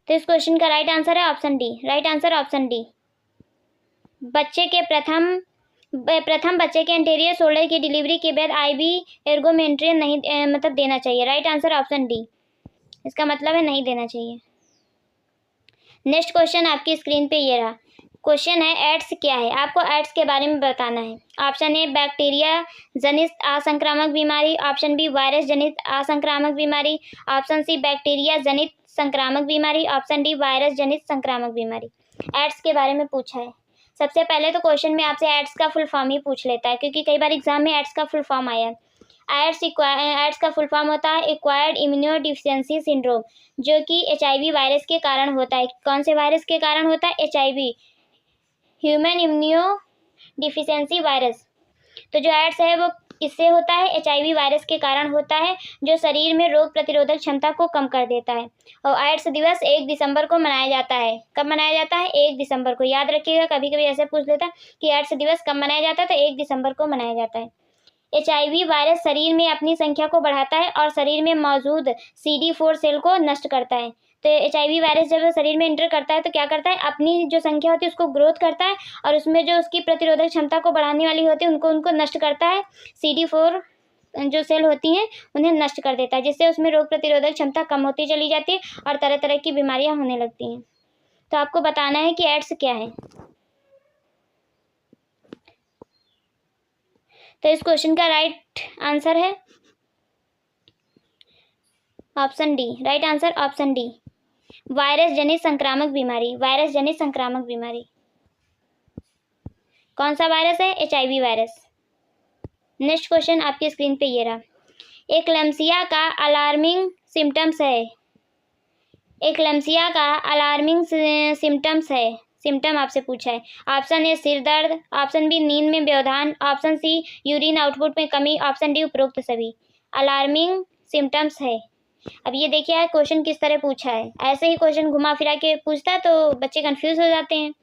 Speaker 1: तो इस क्वेश्चन का राइट आंसर है option D. Right answer option D, प्रथम बच्चे के एंटेरियर शोल्डर की डिलीवरी के बाद आईवी एर्गोमेट्रियन नहीं देना चाहिए। राइट आंसर ऑप्शन डी, इसका मतलब है नहीं देना चाहिए। नेक्स्ट क्वेश्चन आपकी स्क्रीन पे ये रहा। क्वेश्चन है, एड्स क्या है? आपको एड्स के बारे में बताना है। ऑप्शन ए, बैक्टीरिया जनित असंक्रामक बीमारी। ऑप्शन बी, वायरस जनित असंक्रामक बीमारी। ऑप्शन सी, बैक्टीरिया जनित संक्रामक बीमारी। ऑप्शन डी, वायरस जनित संक्रामक बीमारी। एड्स के बारे में पूछा है। सबसे पहले तो क्वेश्चन में आपसे एड्स का फुल फॉर्म ही पूछ लेता है, क्योंकि कई बार एग्जाम में एड्स का फुल फॉर्म आया है। एड्स का फुल फॉर्म होता है एक्वायर्ड इम्यूनो डिफिशियंसी सिंड्रोम, जो कि HIV वायरस के कारण होता है। कौन से वायरस के कारण होता है? HIV, human immuno deficiency virus. तो जो एड्स है वो इससे होता है, HIV वायरस के कारण होता है, जो शरीर में रोग प्रतिरोधक क्षमता को कम कर देता है। और एड्स दिवस 1 दिसंबर को मनाया जाता है। कब मनाया जाता है? 1 दिसंबर को। याद रखिएगा, कभी कभी ऐसे पूछ लेता है कि एड्स दिवस कब मनाया जाता है, तो 1 दिसंबर को मनाया जाता है। HIV वायरस शरीर में अपनी संख्या को बढ़ाता है और शरीर में मौजूद CD4 सेल को नष्ट करता है। तो HIV वायरस जब शरीर में एंटर करता है तो क्या करता है? अपनी जो संख्या होती है उसको ग्रोथ करता है, और उसमें जो उसकी प्रतिरोधक क्षमता को बढ़ाने वाली होती है उनको नष्ट करता है। CD4 जो सेल होती हैं उन्हें नष्ट कर देता है, जिससे उसमें रोग प्रतिरोधक क्षमता कम होती चली जाती है और तरह तरह की बीमारियां होने लगती हैं। तो आपको बताना है कि एड्स क्या है। तो इस क्वेश्चन का राइट आंसर है option D. Right answer option D, virus जनित संक्रामक बीमारी। वायरस जनित संक्रामक बीमारी कौन सा वायरस है? HIV virus. नेक्स्ट क्वेश्चन आपकी स्क्रीन पे ये रहा। एक्लैम्सिया का अलार्मिंग सिम्टम्स है। एक्लैम्सिया का अलार्मिंग सिम्टम्स है। सिम्टम आपसे पूछा है। ऑप्शन ए सिर दर्द, ऑप्शन बी नींद में व्यवधान, ऑप्शन सी यूरिन आउटपुट में कमी, ऑप्शन डी उपरोक्त सभी। अलार्मिंग सिम्टम्स है। अब ये देखिए क्वेश्चन किस तरह पूछा है। ऐसे ही क्वेश्चन घुमा फिरा के पूछता है तो बच्चे कंफ्यूज हो जाते हैं।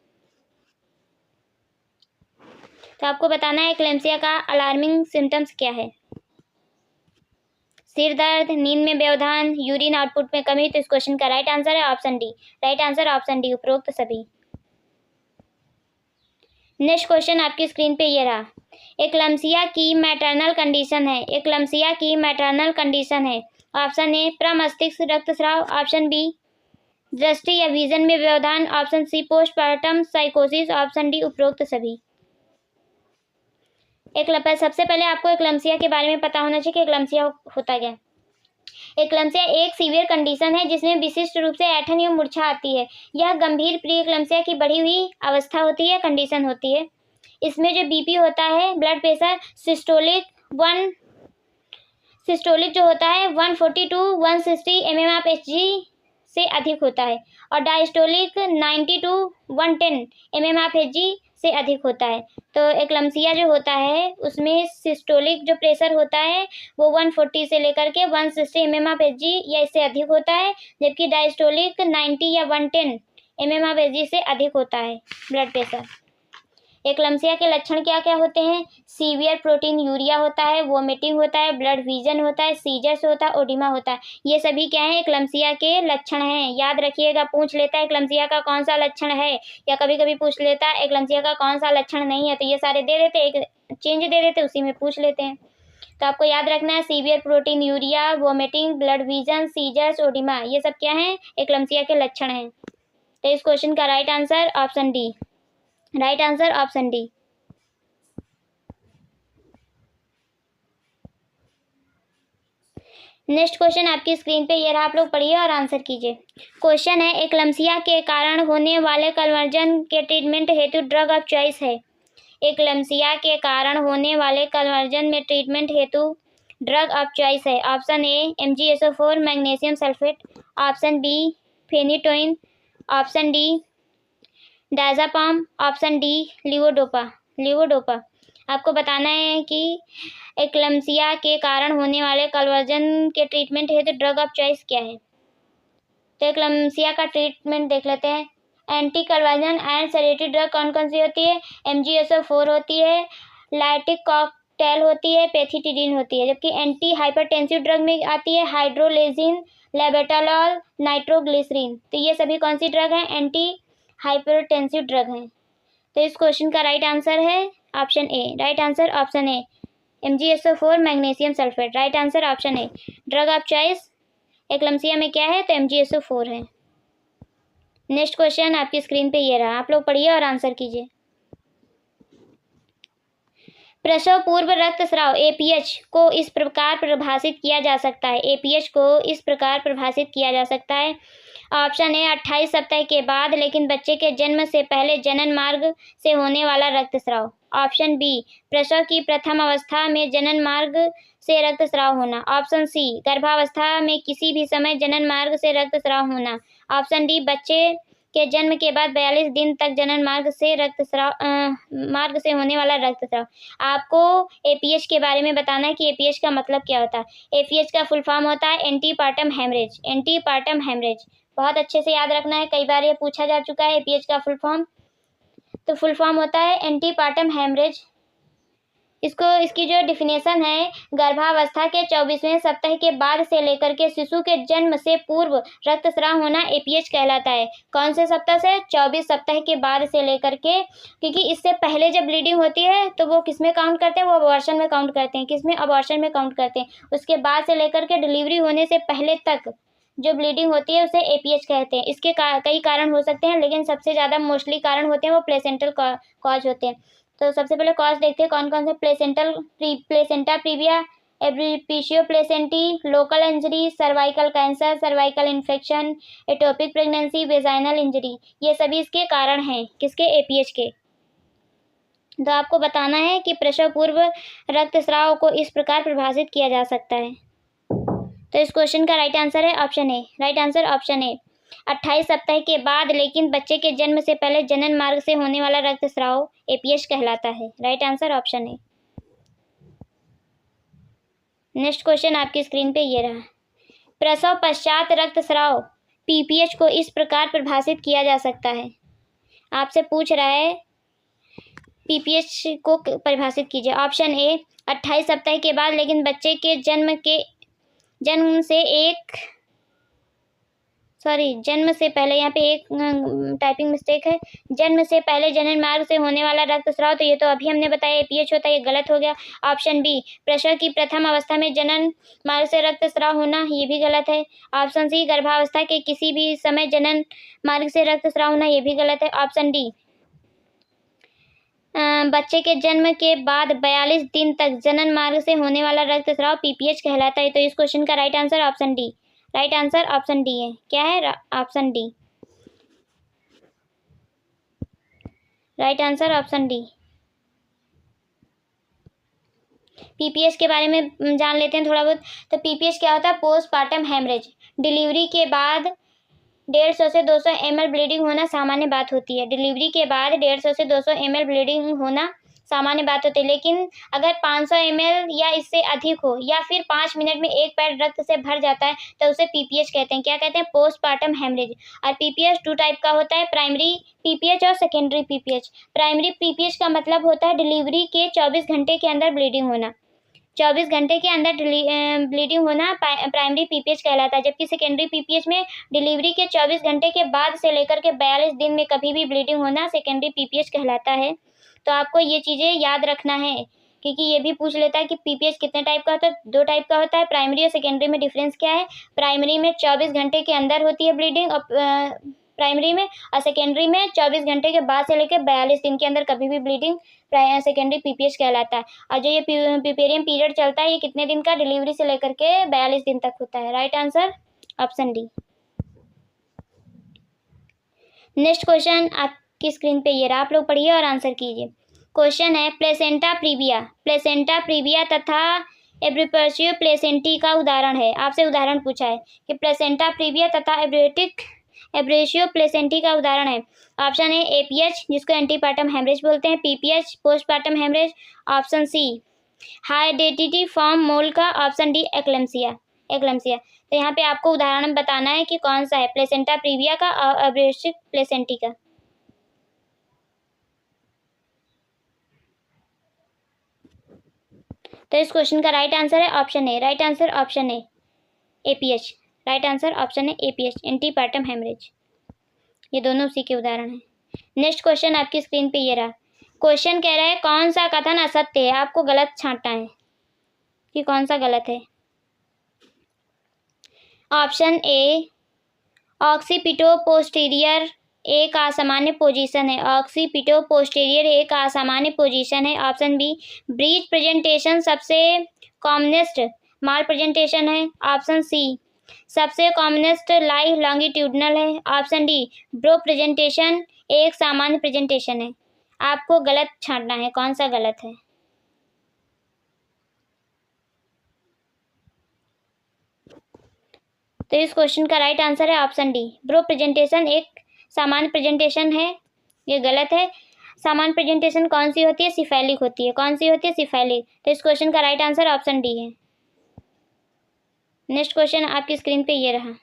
Speaker 1: तो आपको बताना है एक्लैम्सिया का अलार्मिंग सिम्टम्स क्या है। सिर दर्द, नींद में व्यवधान, यूरिन आउटपुट में कमी। तो इस क्वेश्चन का राइट आंसर है option D. Right answer option D, उपरोक्त सभी। नेक्स्ट क्वेश्चन आपकी स्क्रीन पे ये रहा। एक्लैम्सिया की मैटरनल कंडीशन है। एक्लैम्सिया की मैटरनल कंडीशन है। ऑप्शन ए प्रमस्तिष्क रक्तस्राव, ऑप्शन बी दृष्टि या विजन में व्यवधान, ऑप्शन सी पोस्टपार्टम साइकोसिस, ऑप्शन डी उपरोक्त सभी। सबसे पहले आपको एक्लैम्सिया के बारे में पता होना चाहिए कि एक्लैम्सिया होता क्या। एक्लैम्सिया एक सीवियर कंडीशन है जिसमें विशिष्ट रूप से ऐंठन या मूर्छा आती है। यह गंभीर प्री एक्लैम्सिया की बढ़ी हुई अवस्था होती है, कंडीशन होती है। इसमें जो BP होता है, ब्लड प्रेशर, सिस्टोलिक जो होता है 140 to 160 mmHg से अधिक होता है, और डायस्टोलिक 90 to 110 mmHg से अधिक होता है। तो एक्लैम्सिया जो होता है उसमें सिस्टोलिक जो प्रेशर होता है वो 140 से लेकर के 160 mmHg या इससे अधिक होता है, जबकि डायस्टोलिक 90 या 110 mmHg से अधिक होता है ब्लड प्रेशर। एक्लैम्सिया के लक्षण क्या क्या होते हैं? सीवियर प्रोटीन यूरिया होता है, वोमिटिंग होता है, ब्लड विजन होता है, सीजर्स होता है, ओडिमा होता है। ये सभी क्या है? एक्लैम्सिया के लक्षण हैं। याद रखिएगा, पूछ लेता है एक्लैम्सिया का कौन सा लक्षण है, या कभी कभी पूछ लेता है एक्लैम्सिया का कौन सा लक्षण नहीं है, तो ये सारे दे देते, एक चेंज दे देते, उसी में पूछ लेते हैं। तो आपको याद रखना है severe proteinuria, vomiting, blurred vision, seizures, oedema, ये सब क्या है? एक्लैम्सिया के लक्षण हैं। तो इस क्वेश्चन का right answer option D. Right answer option D. Next question आपकी स्क्रीन पे ये रहा, आप लोग पढ़िए और आंसर कीजिए। क्वेश्चन है एक्लैम्सिया के कारण होने वाले कन्वर्जन के ट्रीटमेंट हेतु ड्रग ऑफ चॉइस है। एक्लैम्सिया के कारण होने वाले कन्वर्जन में ट्रीटमेंट हेतु ड्रग ऑफ चॉइस है। Option A MgSO4 magnesium sulphate, option B phenytoin, option D diazepam, option D levodopa. आपको बताना है कि एक्लैम्सिया के कारण होने वाले कन्वर्जन के ट्रीटमेंट हेतु ड्रग ऑफ चॉइस क्या है। तो एक्लैम्सिया का ट्रीटमेंट देख लेते हैं। Anti conversion and sedative drug कौन कौन सी होती है? MgSO4 होती है, लाइटिक कॉकटेल होती है, पेथिटिडीन होती है। जबकि एंटी हाइपरटेंसिव ड्रग में आती है हाइड्रोलेजिन, लेबेटालॉल, नाइट्रोग्लिसरीन। तो ये सभी कौन सी ड्रग हैं? एंटी हाइपरटेंसिव ड्रग हैं। तो इस क्वेश्चन का राइट आंसर है option A. Right answer option A MgSO4 magnesium sulphate. Right answer option A. Drug of choice eclampsia में क्या है? तो MgSO4 है। नेक्स्ट क्वेश्चन आपकी स्क्रीन पे ये रहा, आप लोग पढ़िए और आंसर कीजिए। प्रसव पूर्व रक्तस्राव APH को इस प्रकार परिभाषित किया जा सकता है। APH को इस प्रकार परिभाषित किया जा सकता है। ऑप्शन ए 28 सप्ताह के बाद लेकिन बच्चे के जन्म से पहले जनन मार्ग से होने वाला रक्तस्राव। ऑप्शन बी प्रसव की प्रथम अवस्था में जनन मार्ग से रक्तस्राव होना। ऑप्शन सी गर्भावस्था में किसी भी समय जनन मार्ग से रक्तस्राव होना। ऑप्शन डी बच्चे के जन्म के बाद 42 दिन तक जनन मार्ग से होने वाला रक्तस्राव। आपको एपीएच के बारे में बताना है कि एपीएच का मतलब क्या होता है। एपीएच का फुल फॉर्म होता है एंटीपार्टम हेमरेज। एंटीपार्टम हेमरेज बहुत अच्छे से याद रखना है, कई बार ये पूछा जा चुका है एपीएच का फुल फॉर्म। तो फुल फॉर्म होता है एंटीपार्टम हेमरेज। इसकी जो डिफिनेशन है, गर्भावस्था के 24वें सप्ताह के बाद से लेकर के शिशु के जन्म से पूर्व रक्तस्राव होना एपीएच कहलाता है। कौन से सप्ताह से? 24 सप्ताह के बाद से लेकर के, क्योंकि इससे पहले जब ब्लीडिंग होती है तो वो किस में काउंट करते हैं? वो अबॉर्शन में काउंट करते हैं। किस में? अबॉर्शन में काउंट करते हैं। उसके बाद से लेकर के डिलीवरी होने से पहले तक जो ब्लीडिंग होती है उसे एपीएच कहते हैं। इसके कई कारण हो सकते हैं, लेकिन सबसे ज़्यादा मोस्टली कारण होते हैं वो प्लेसेंटल कॉज होते हैं। तो सबसे पहले कॉज देखते हैं कौन कौन से। Placenta previa, abruptio placentae, local injury, cervical cancer, cervical infection, ectopic pregnancy, vaginal injury, ये सभी इसके कारण हैं। किसके? एपीएच के। तो आपको बताना है कि प्रसव पूर्व रक्तस्राव को इस प्रकार परिभाषित किया जा सकता है। तो इस क्वेश्चन का राइट आंसर है option A. Right answer option ए। 28 सप्ताह के बाद लेकिन बच्चे के जन्म से पहले जनन मार्ग से होने वाला रक्तस्राव एपीएच कहलाता है। Right answer option A. Next question आपकी स्क्रीन पे ये रहा। प्रसव पश्चात रक्तस्राव पीपीएच को इस प्रकार परिभाषित किया जा सकता है। आपसे पूछ रहा है पीपीएच को परिभाषित कीजिए। ऑप्शन ए 28 सप्ताह के बाद लेकिन बच्चे के जन्म से पहले, यहाँ पे एक टाइपिंग मिस्टेक है। जन्म से पहले जनन मार्ग से होने वाला रक्तस्राव, तो ये तो अभी हमने बताया एपीएच होता है, ये गलत हो गया। ऑप्शन बी प्रसव की प्रथम अवस्था में जनन मार्ग से रक्तस्राव होना, ये भी गलत है। ऑप्शन सी गर्भावस्था के किसी भी समय जनन मार्ग से रक्तस्राव होना, ये भी गलत है। ऑप्शन डी बच्चे के जन्म के बाद 42 दिन तक जनन मार्ग से होने वाला रक्तस्राव पीपीएच कहलाता है। तो इस क्वेश्चन का right answer option D. Right answer option D है। क्या है? Option D. Right answer option D. PPH के बारे में जान लेते हैं थोड़ा बहुत। तो पीपीएच क्या होता है? Postpartum haemorrhage. डिलीवरी के बाद 150 से 200 ml ब्लीडिंग होना सामान्य बात होती है। डिलीवरी के बाद 150 से 200 ml ब्लीडिंग होना सामान्य बात होती है, लेकिन अगर 500 ml या इससे अधिक हो या फिर 5 मिनट में एक पैड रक्त से भर जाता है तो उसे पीपीएच कहते हैं। क्या कहते हैं? Postpartum haemorrhage. और पीपीएच 2 टाइप का होता है, प्राइमरी पीपीएच और सेकेंडरी पीपीएच। प्राइमरी पीपीएच का मतलब होता है डिलीवरी के 24 घंटे के अंदर ब्लीडिंग होना। 24 घंटे के अंदर ब्लीडिंग होना प्राइमरी पीपीएच कहलाता है। जबकि सेकेंडरी पीपीएच में डिलीवरी के 24 घंटे के बाद से लेकर के 42 दिन में कभी भी ब्लीडिंग होना सेकेंडरी पीपीएच कहलाता है। तो आपको ये चीज़ें याद रखना है, क्योंकि ये भी पूछ लेता है कि पीपीएच कितने टाइप का होता है। 2 टाइप का होता है। प्राइमरी और सेकेंडरी में डिफरेंस क्या है? प्राइमरी में 24 घंटे के अंदर होती है ब्लीडिंग और प्राइमरी में, और सेकेंडरी में 24 घंटे के बाद से लेकर 42 दिन के अंदर कभी भी ब्लीडिंग सेकेंडरी पीपीएच कहलाता है। और जो ये प्यूपेरियम पीरियड चलता है ये कितने दिन का? डिलीवरी से लेकर के 42 दिन तक होता है। Right answer option D. Next question आपकी स्क्रीन पे ये रहा, आप लोग पढ़िए और आंसर कीजिए। क्वेश्चन है प्लेसेंटा प्रीविया तथा एब्रीपिशियो प्लेसेंटी का उदाहरण है। आपसे उदाहरण पूछा है कि प्लेसेंटा प्रीविया तथा एब्रेशियो प्लेसेंटी का उदाहरण है। ऑप्शन ए एपीएच जिसको एंटीपार्टम हेमरेज बोलते हैं, PPH postpartum haemorrhage, option C hydatidiform mole का, ऑप्शन डी एक्लेम्सिया। तो यहाँ पे आपको उदाहरण बताना है कि कौन सा है, प्लेसेंटा प्रीविया का और एब्रेशियो प्लेसेंटी का। तो इस क्वेश्चन का राइट आंसर है option A. Right answer option A APH. Right answer option है एपीएच एंटीपार्टम हेमरेज। ये दोनों उसी के उदाहरण हैं। नेक्स्ट क्वेश्चन आपकी स्क्रीन पे ये रहा। क्वेश्चन कह रहा है कौन सा कथन असत्य है, आपको गलत छांटना है कि कौन सा गलत है। ऑप्शन ए ऑक्सीपिटो पोस्टीरियर एक असामान्य पोजीशन है। ऑक्सीपिटो पोस्टीरियर एक असामान्य पोजीशन है। ऑप्शन बी ब्रीच प्रेजेंटेशन सबसे कॉमनेस्ट माल प्रेजेंटेशन है। ऑप्शन सी सबसे कॉमनेस्ट लाई लॉन्गिट्यूडनल है। ऑप्शन डी ब्रो प्रेजेंटेशन एक सामान्य प्रेजेंटेशन है। आपको गलत छांटना है, कौन सा गलत है। तो इस क्वेश्चन का राइट आंसर है ऑप्शन डी ब्रो प्रेजेंटेशन एक सामान्य प्रेजेंटेशन है। ये गलत है। सामान्य प्रेजेंटेशन कौन सी होती है, सिफेलिक होती है। कौन सी होती है, सिफेलिक। तो इस क्वेश्चन का राइट आंसर ऑप्शन डी है। नेक्स्ट क्वेश्चन आपकी स्क्रीन पे ये रहा।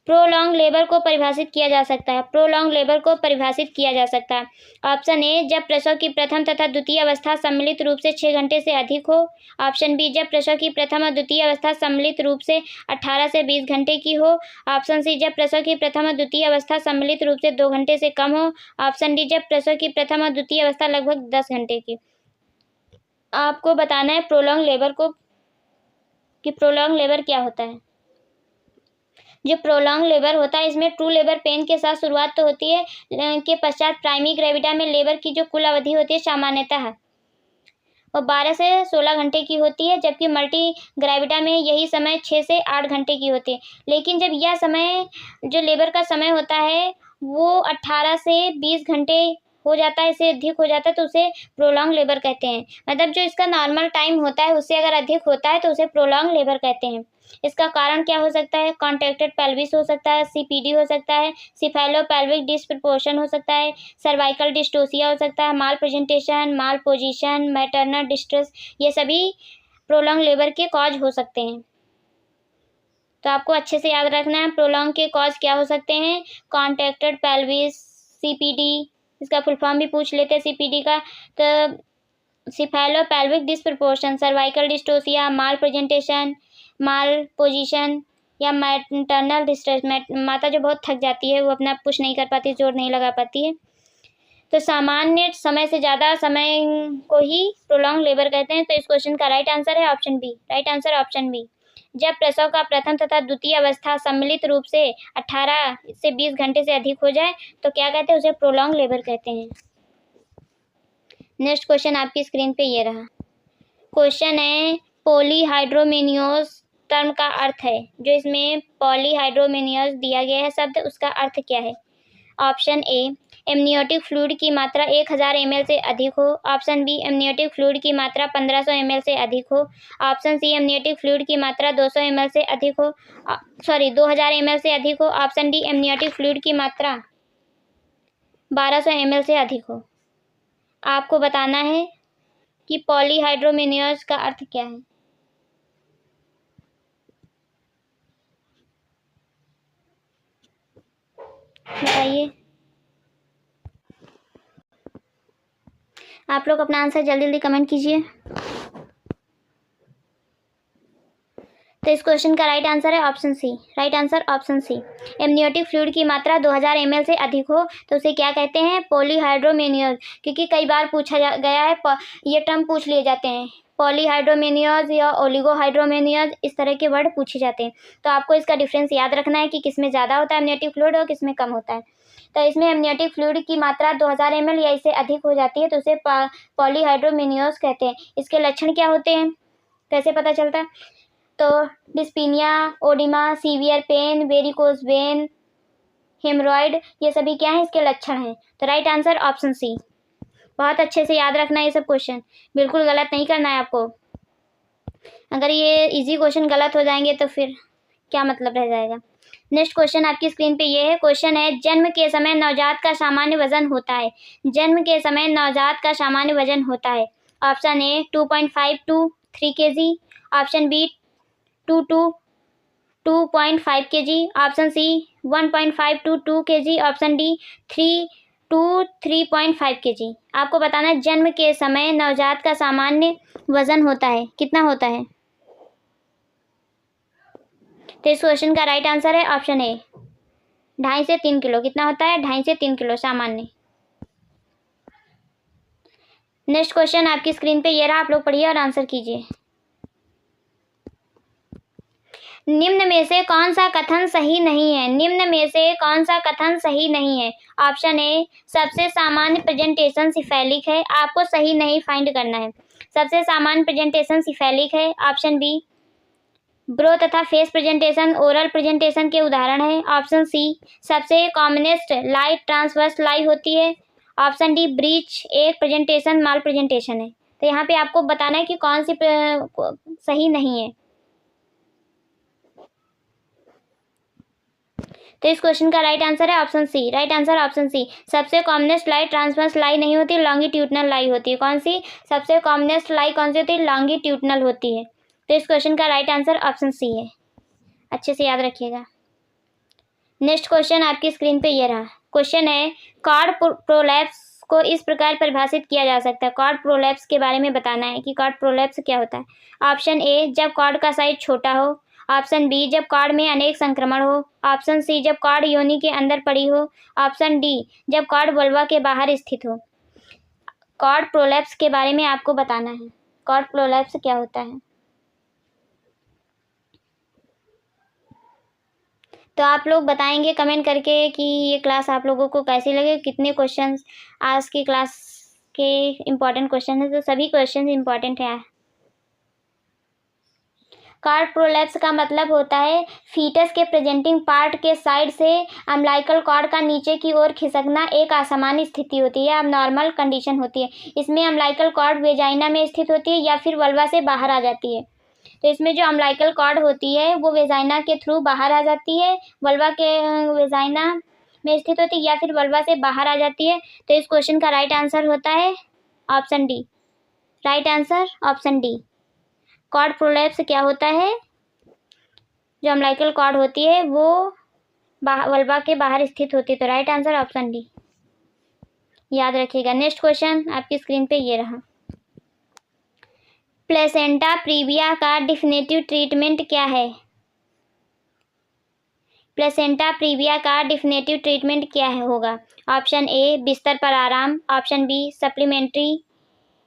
Speaker 1: प्रोलॉन्ग लेबर को परिभाषित किया जा सकता है। प्रोलॉन्ग लेबर को परिभाषित किया जा सकता है। ऑप्शन ए जब प्रसव की प्रथम तथा द्वितीय अवस्था सम्मिलित रूप से 6 घंटे से अधिक हो। ऑप्शन बी जब प्रसव की प्रथम और द्वितीय अवस्था सम्मिलित रूप से 18 से 20 घंटे की हो। ऑप्शन सी जब प्रसव की प्रथम और द्वितीय अवस्था सम्मिलित रूप से 2 घंटे से कम हो। ऑप्शन डी जब प्रसव की प्रथम और द्वितीय अवस्था लगभग 10 घंटे की। आपको बताना है प्रोलॉन्ग लेबर को कि प्रोलॉन्ग लेबर क्या होता है। जो प्रोलॉन्ग लेबर होता है इसमें ट्रू लेबर पेन के साथ शुरुआत तो होती है के पश्चात प्राइमरी ग्रेविटा में लेबर की जो कुल अवधि होती है सामान्यतः वो 12 से 16 घंटे की होती है, जबकि मल्टी ग्रेविटा में यही समय 6 से 8 घंटे की होती है। लेकिन जब यह समय जो लेबर का समय होता है वो 18 से 20 घंटे हो जाता है, इससे अधिक हो जाता है तो उसे प्रोलॉन्ग लेबर कहते हैं। मतलब जो इसका नॉर्मल टाइम होता है उससे अगर अधिक होता है तो उसे प्रोलॉन्ग लेबर कहते हैं। इसका कारण क्या हो सकता है, कॉन्ट्रैक्टेड पेल्विस हो सकता है, सीपीडी हो सकता है, सिफेलोपेल्विक डिस्प्रपोर्शन हो सकता है, सर्वाइकल डिस्टोसिया हो सकता है, माल प्रेजेंटेशन, माल पोजीशन, मैटरनल डिस्ट्रेस, ये सभी प्रोलॉन्ग लेबर के कॉज हो सकते हैं। तो आपको अच्छे से याद रखना है प्रोलॉन्ग के कॉज क्या हो सकते हैं। कॉन्ट्रैक्टेड पेल्विस, सीपीडी, इसका फुल फॉर्म भी पूछ लेते हैं सीपीडी का, तो सिफेलोपेल्विक डिस्प्रपोर्शन, सर्वाइकल डिस्टोसिया, माल प्रेजेंटेशन, माल पोजीशन या मैटरनल डिस्ट्रेस। माता जो बहुत थक जाती है वो अपना पुश नहीं कर पाती, जोर नहीं लगा पाती है। तो सामान्य समय से ज़्यादा समय को ही प्रोलॉन्ग लेबर कहते हैं। तो इस क्वेश्चन का राइट आंसर है option B. Right answer option B. जब प्रसव का प्रथम तथा द्वितीय अवस्था सम्मिलित रूप से 18 से 20 घंटे से अधिक हो जाए तो क्या कहते हैं, उसे प्रोलॉन्ग लेबर कहते हैं। नेक्स्ट क्वेश्चन आपकी स्क्रीन पे ये रहा। क्वेश्चन है पॉलीहाइड्रोमेनियोस टर्म का अर्थ है। जो इसमें पॉलीहाइड्रोमेनियोस दिया गया है शब्द, उसका अर्थ क्या है। ऑप्शन ए एमनियोटिक फ्लूइड की मात्रा 1000 ml से अधिक हो। ऑप्शन बी एमनियोटिक फ्लूइड की मात्रा 1500 ml से अधिक हो। ऑप्शन सी एमनियोटिक फ्लूइड की मात्रा 200 ml से अधिक हो, 2000 ml से अधिक हो। ऑप्शन डी एमनियोटिक फ्लूइड की मात्रा 1200 ml से अधिक हो। आपको बताना है कि पॉलीहाइड्रोमेनियोस का अर्थ क्या है। बताइए। आप लोग अपना आंसर जल्दी जल्दी कमेंट कीजिए। तो इस क्वेश्चन का राइट आंसर है option C. Right answer option C. Amniotic fluid की मात्रा 2000 ml से अधिक हो तो उसे क्या कहते हैं, पॉलीहाइड्रोमेनियोस। क्योंकि कई बार पूछा गया है, ये टर्म पूछ लिए जाते हैं, पॉलीहाइड्रोमेनियोस या ओलिगोहाइड्रोमेनियोस, इस तरह के वर्ड पूछे जाते हैं। तो आपको इसका डिफरेंस याद रखना है कि किसमें ज़्यादा होता है एमनियोटिक फ्लूइड और किसमें कम होता है। तो इसमें एमनियोटिक फ्लूइड की मात्रा 2000 ml या इससे अधिक हो जाती है तो उसे पॉलीहाइड्रोमेनियोस कहते हैं। इसके लक्षण क्या होते हैं, कैसे पता चलता है, तो dyspnoea, oedema, severe pain, varicose vein, haemorrhoid, ये सभी क्या हैं, इसके लक्षण हैं। तो राइट आंसर ऑप्शन सी। बहुत अच्छे से याद रखना है ये सब क्वेश्चन, बिल्कुल गलत नहीं करना है आपको। अगर ये इजी क्वेश्चन गलत हो जाएंगे तो फिर क्या मतलब रह जाएगा। नेक्स्ट क्वेश्चन आपकी स्क्रीन पे ये है। क्वेश्चन है जन्म के समय नवजात का सामान्य वजन होता है। जन्म के समय नवजात का सामान्य वजन होता है। Option A 2.5 to 3 kg। Option B 2 to 2.5 kg। Option C 1.5 to 2 kg। Option D 3 to 3.5 kg। आपको बताना है जन्म के समय नवजात का सामान्य वजन होता है, कितना होता है। तो इस क्वेश्चन का राइट आंसर है ऑप्शन ए 2.5 से 3 किलो। कितना होता है, 2.5 से 3 किलो सामान्य। नेक्स्ट क्वेश्चन आपकी स्क्रीन पे ये रहा, आप लोग पढ़िए और आंसर कीजिए। निम्न में से कौन सा कथन सही नहीं है। निम्न में से कौन सा कथन सही नहीं है। ऑप्शन ए सबसे सामान्य प्रेजेंटेशन सिफेलिक है। आपको सही नहीं फाइंड करना है। सबसे सामान्य प्रेजेंटेशन सिफेलिक है। ऑप्शन बी ब्रो तथा फेस प्रेजेंटेशन ओरल प्रेजेंटेशन के उदाहरण है। ऑप्शन सी सबसे कॉमनेस्ट लाई ट्रांसवर्स लाई होती है। ऑप्शन डी ब्रीच एक प्रेजेंटेशन माल प्रेजेंटेशन है। तो यहाँ पे आपको बताना है कि कौन सी सही नहीं है। तो इस क्वेश्चन का राइट आंसर है option C. Right answer option C. सबसे कॉमनेस्ट लाई ट्रांसवर्स लाई नहीं होती, लॉन्गिट्यूडनल लाई होती है। कौन सी सबसे कॉमनेस्ट लाई कौन सी होती है? लॉन्गिट्यूडनल होती है। तो इस क्वेश्चन का राइट आंसर ऑप्शन सी है। अच्छे से याद रखिएगा। नेक्स्ट क्वेश्चन आपकी स्क्रीन पे ये रहा। क्वेश्चन है कॉर्ड प्रोलैप्स को इस प्रकार परिभाषित किया जा सकता है। कॉर्ड प्रोलैप्स के बारे में बताना है कि कॉर्ड प्रोलैप्स क्या होता है। ऑप्शन ए जब कॉर्ड का साइज छोटा हो। ऑप्शन बी जब कॉर्ड में अनेक संक्रमण हो। ऑप्शन सी जब कॉर्ड योनि के अंदर पड़ी हो। ऑप्शन डी जब कॉर्ड वल्वा के बाहर स्थित हो। कॉर्ड प्रोलैप्स के बारे में आपको बताना है। कॉर्ड प्रोलैप्स क्या होता है? तो आप लोग बताएंगे कमेंट करके कि ये क्लास आप लोगों को कैसी लगे, कितने क्वेश्चंस आज की क्लास के इम्पोर्टेंट क्वेश्चन है। तो सभी क्वेश्चन इम्पोर्टेंट है। कॉर्ड प्रोलैप्स का मतलब होता है फीटस के प्रेजेंटिंग पार्ट के साइड से अम्बिलिकल कॉर्ड का नीचे की ओर खिसकना एक असामान्य स्थिति होती है, अब नॉर्मल कंडीशन होती है। इसमें अम्बिलिकल कॉर्ड वेजाइना में स्थित होती है या फिर वल्वा से बाहर आ जाती है। तो इसमें जो अम्बिलिकल कॉर्ड होती है वो वेजाइना के थ्रू बाहर आ जाती है, वल्वा के वेजाइना में स्थित होती है या फिर वल्वा से बाहर आ जाती है। तो इस क्वेश्चन का राइट आंसर होता है option D. Right answer option D. Cord prolapse क्या होता है? जो अम्बिलिकल कॉर्ड होती है वो वल्वा के बाहर स्थित होती है। तो राइट आंसर ऑप्शन डी। याद रखिएगा। नेक्स्ट क्वेश्चन आपकी स्क्रीन पे ये रहा। प्लेसेंटा प्रीविया का डिफिनेटिव ट्रीटमेंट क्या है? प्लेसेंटा प्रीविया का डिफिनेटिव ट्रीटमेंट क्या है होगा? ऑप्शन ए बिस्तर पर आराम। Option B supplementary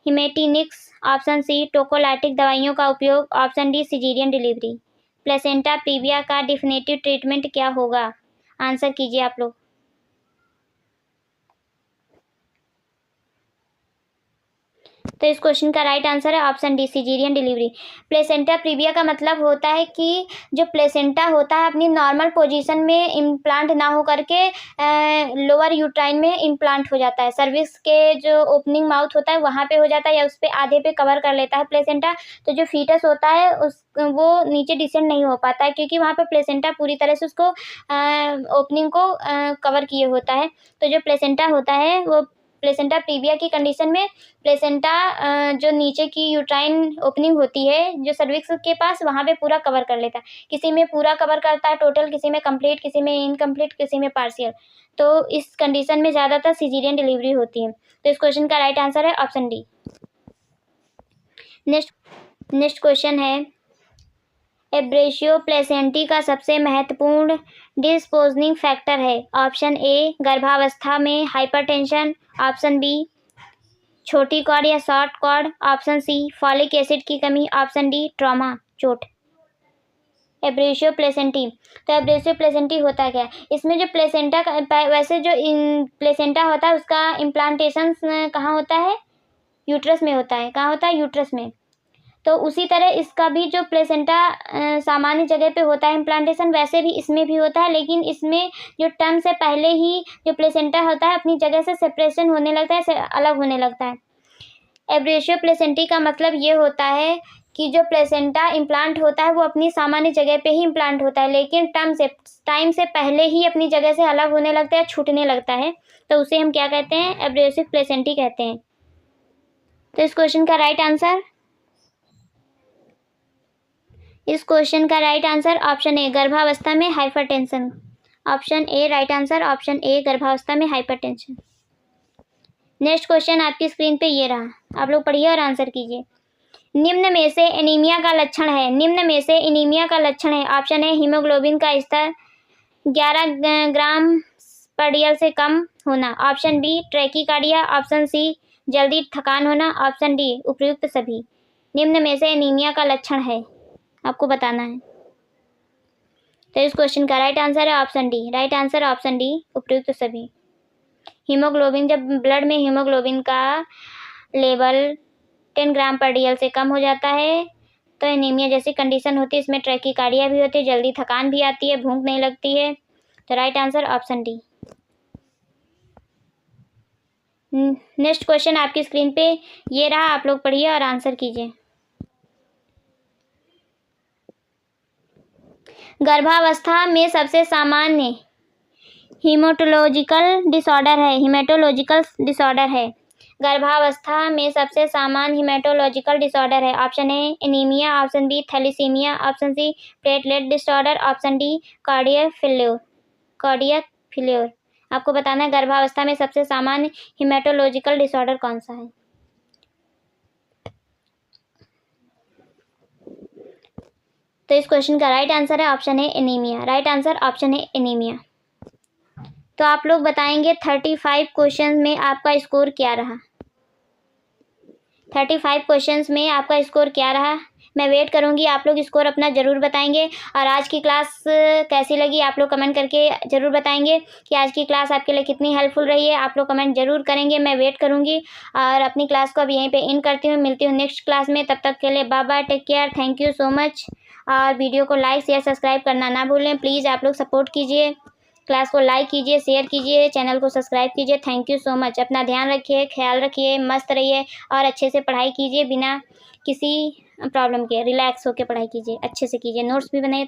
Speaker 1: haematinics. Option C tocolytic दवाइयों का उपयोग। Option D caesarean delivery. Placenta previa का डिफिनेटिव ट्रीटमेंट क्या होगा? आंसर कीजिए आप लोग। तो इस क्वेश्चन का राइट आंसर है option D caesarean delivery. Placenta previa का मतलब होता है कि जो प्लेसेंटा होता है अपनी नॉर्मल पोजीशन में इम्प्लांट ना हो करके लोअर यूट्राइन में इम्प्लांट हो जाता है। सर्विक्स के जो ओपनिंग माउथ होता है वहाँ पे हो जाता है या उस पर आधे पे कवर कर लेता है प्लेसेंटा। तो जो फीटस होता है वो नीचे डिसेंड नहीं हो पाता है क्योंकि वहाँ पे प्लेसेंटा पूरी तरह से उसको ओपनिंग को कवर किए होता है। तो जो प्लेसेंटा होता है वो प्लेसेंटा प्रीविया की कंडीशन में प्लेसेंटा जो नीचे की यूट्राइन ओपनिंग होती है जो सर्विक्स के पास वहाँ पे पूरा कवर कर लेता है। किसी में पूरा कवर करता है टोटल, किसी में कंप्लीट, किसी में इनकम्प्लीट, किसी में पार्शियल। तो इस कंडीशन में ज़्यादातर सिजेरियन डिलीवरी होती है। तो इस क्वेश्चन का राइट आंसर है ऑप्शन डी। नेक्स्ट क्वेश्चन है एब्रेशियो प्लेसेंटी का सबसे महत्वपूर्ण डिस्पोजिंग फैक्टर है। ऑप्शन ए गर्भावस्था में हाइपरटेंशन। ऑप्शन बी छोटी कॉर्ड या short cord. Option C folic acid की कमी। ऑप्शन डी ट्रॉमा चोट। एब्रेशियो प्लेसेंटी। तो एब्रेशियो प्लेसेंटी होता क्या है? इसमें जो प्लेसेंटा वैसे जो प्लेसेंटा होता है उसका इम्प्लांटेशन कहाँ होता है? यूट्रस में होता है। कहाँ होता है? यूट्रस में। तो उसी तरह इसका भी जो प्लेसेंटा सामान्य जगह पे होता है इम्प्लांटेशन, वैसे भी इसमें भी होता है, लेकिन इसमें जो टर्म से पहले ही जो प्लेसेंटा होता है अपनी जगह से सेपरेशन होने लगता है, अलग होने लगता है। एब्रेशियो प्लेसेंटी का मतलब ये होता है कि जो प्लेसेंटा इम्प्लांट होता है वो अपनी सामान्य जगह पे ही इम्प्लांट होता है, लेकिन टाइम से पहले ही अपनी जगह से अलग होने लगता है, छूटने लगता है। तो उसे हम क्या कहते हैं? एब्रेसिव प्लेसेंटी कहते हैं। तो इस क्वेश्चन का राइट आंसर ऑप्शन ए गर्भावस्था में hypertension. Option A right answer option A गर्भावस्था में हाइपरटेंशन। नेक्स्ट क्वेश्चन आपकी स्क्रीन पे ये रहा, आप लोग पढ़िए और आंसर कीजिए। निम्न में से एनीमिया का लक्षण है। निम्न में से एनीमिया का लक्षण है। ऑप्शन ए हीमोग्लोबिन का स्तर 11 ग्राम पर डेल से कम होना। Option B tachycardia. Option C जल्दी थकान होना। ऑप्शन डी उपयुक्त सभी। निम्न में से एनीमिया का लक्षण है, आपको बताना है। तो इस क्वेश्चन का राइट आंसर है option D. Right answer option D उपयुक्त सभी। हीमोग्लोबिन, जब ब्लड में हीमोग्लोबिन का लेवल 10 ग्राम पर डेल से कम हो जाता है तो एनीमिया जैसी कंडीशन होती है, इसमें ट्रैकीकार्डिया भी होती है, जल्दी थकान भी आती है, भूख नहीं लगती है। तो right answer option D. Next question आपकी स्क्रीन पे ये रहा, आप लोग पढ़िए और आंसर कीजिए। गर्भावस्था में सबसे सामान्य हीमेटोलॉजिकल डिसऑर्डर है। गर्भावस्था में सबसे सामान्य हीमेटोलॉजिकल डिसऑर्डर है। Option A anaemia, option B thalassaemia, option C platelet disorder, option D cardiac failure. आपको बताना है गर्भावस्था में सबसे सामान्य हीमेटोलॉजिकल डिसऑर्डर कौन सा है। तो इस क्वेश्चन का राइट आंसर है ऑप्शन है एनीमिया। राइट आंसर ऑप्शन है एनीमिया। तो आप लोग बताएंगे 35 क्वेश्चन में आपका स्कोर क्या रहा। 35 क्वेश्चंस में आपका स्कोर क्या रहा। मैं वेट करूंगी, आप लोग स्कोर अपना ज़रूर बताएंगे। और आज की क्लास कैसी लगी आप लोग कमेंट करके ज़रूर बताएंगे कि आज की क्लास आपके लिए कितनी हेल्पफुल रही है। आप लोग कमेंट ज़रूर करेंगे, मैं वेट करूंगी। और अपनी क्लास को अब यहीं पे इन करती हूँ, मिलती हूँ नेक्स्ट क्लास में। तब तक के लिए bye bye, take care, thank you so much. और वीडियो को लाइक शेयर सब्सक्राइब करना ना भूलें प्लीज़। आप लोग सपोर्ट कीजिए, क्लास को लाइक कीजिए, शेयर कीजिए, चैनल को सब्सक्राइब कीजिए। Thank you so much. अपना ध्यान रखिए, ख्याल रखिए, मस्त रहिए और अच्छे से पढ़ाई कीजिए, बिना किसी प्रॉब्लम के रिलैक्स होकर पढ़ाई कीजिए, अच्छे से कीजिए, नोट्स भी बनाइए।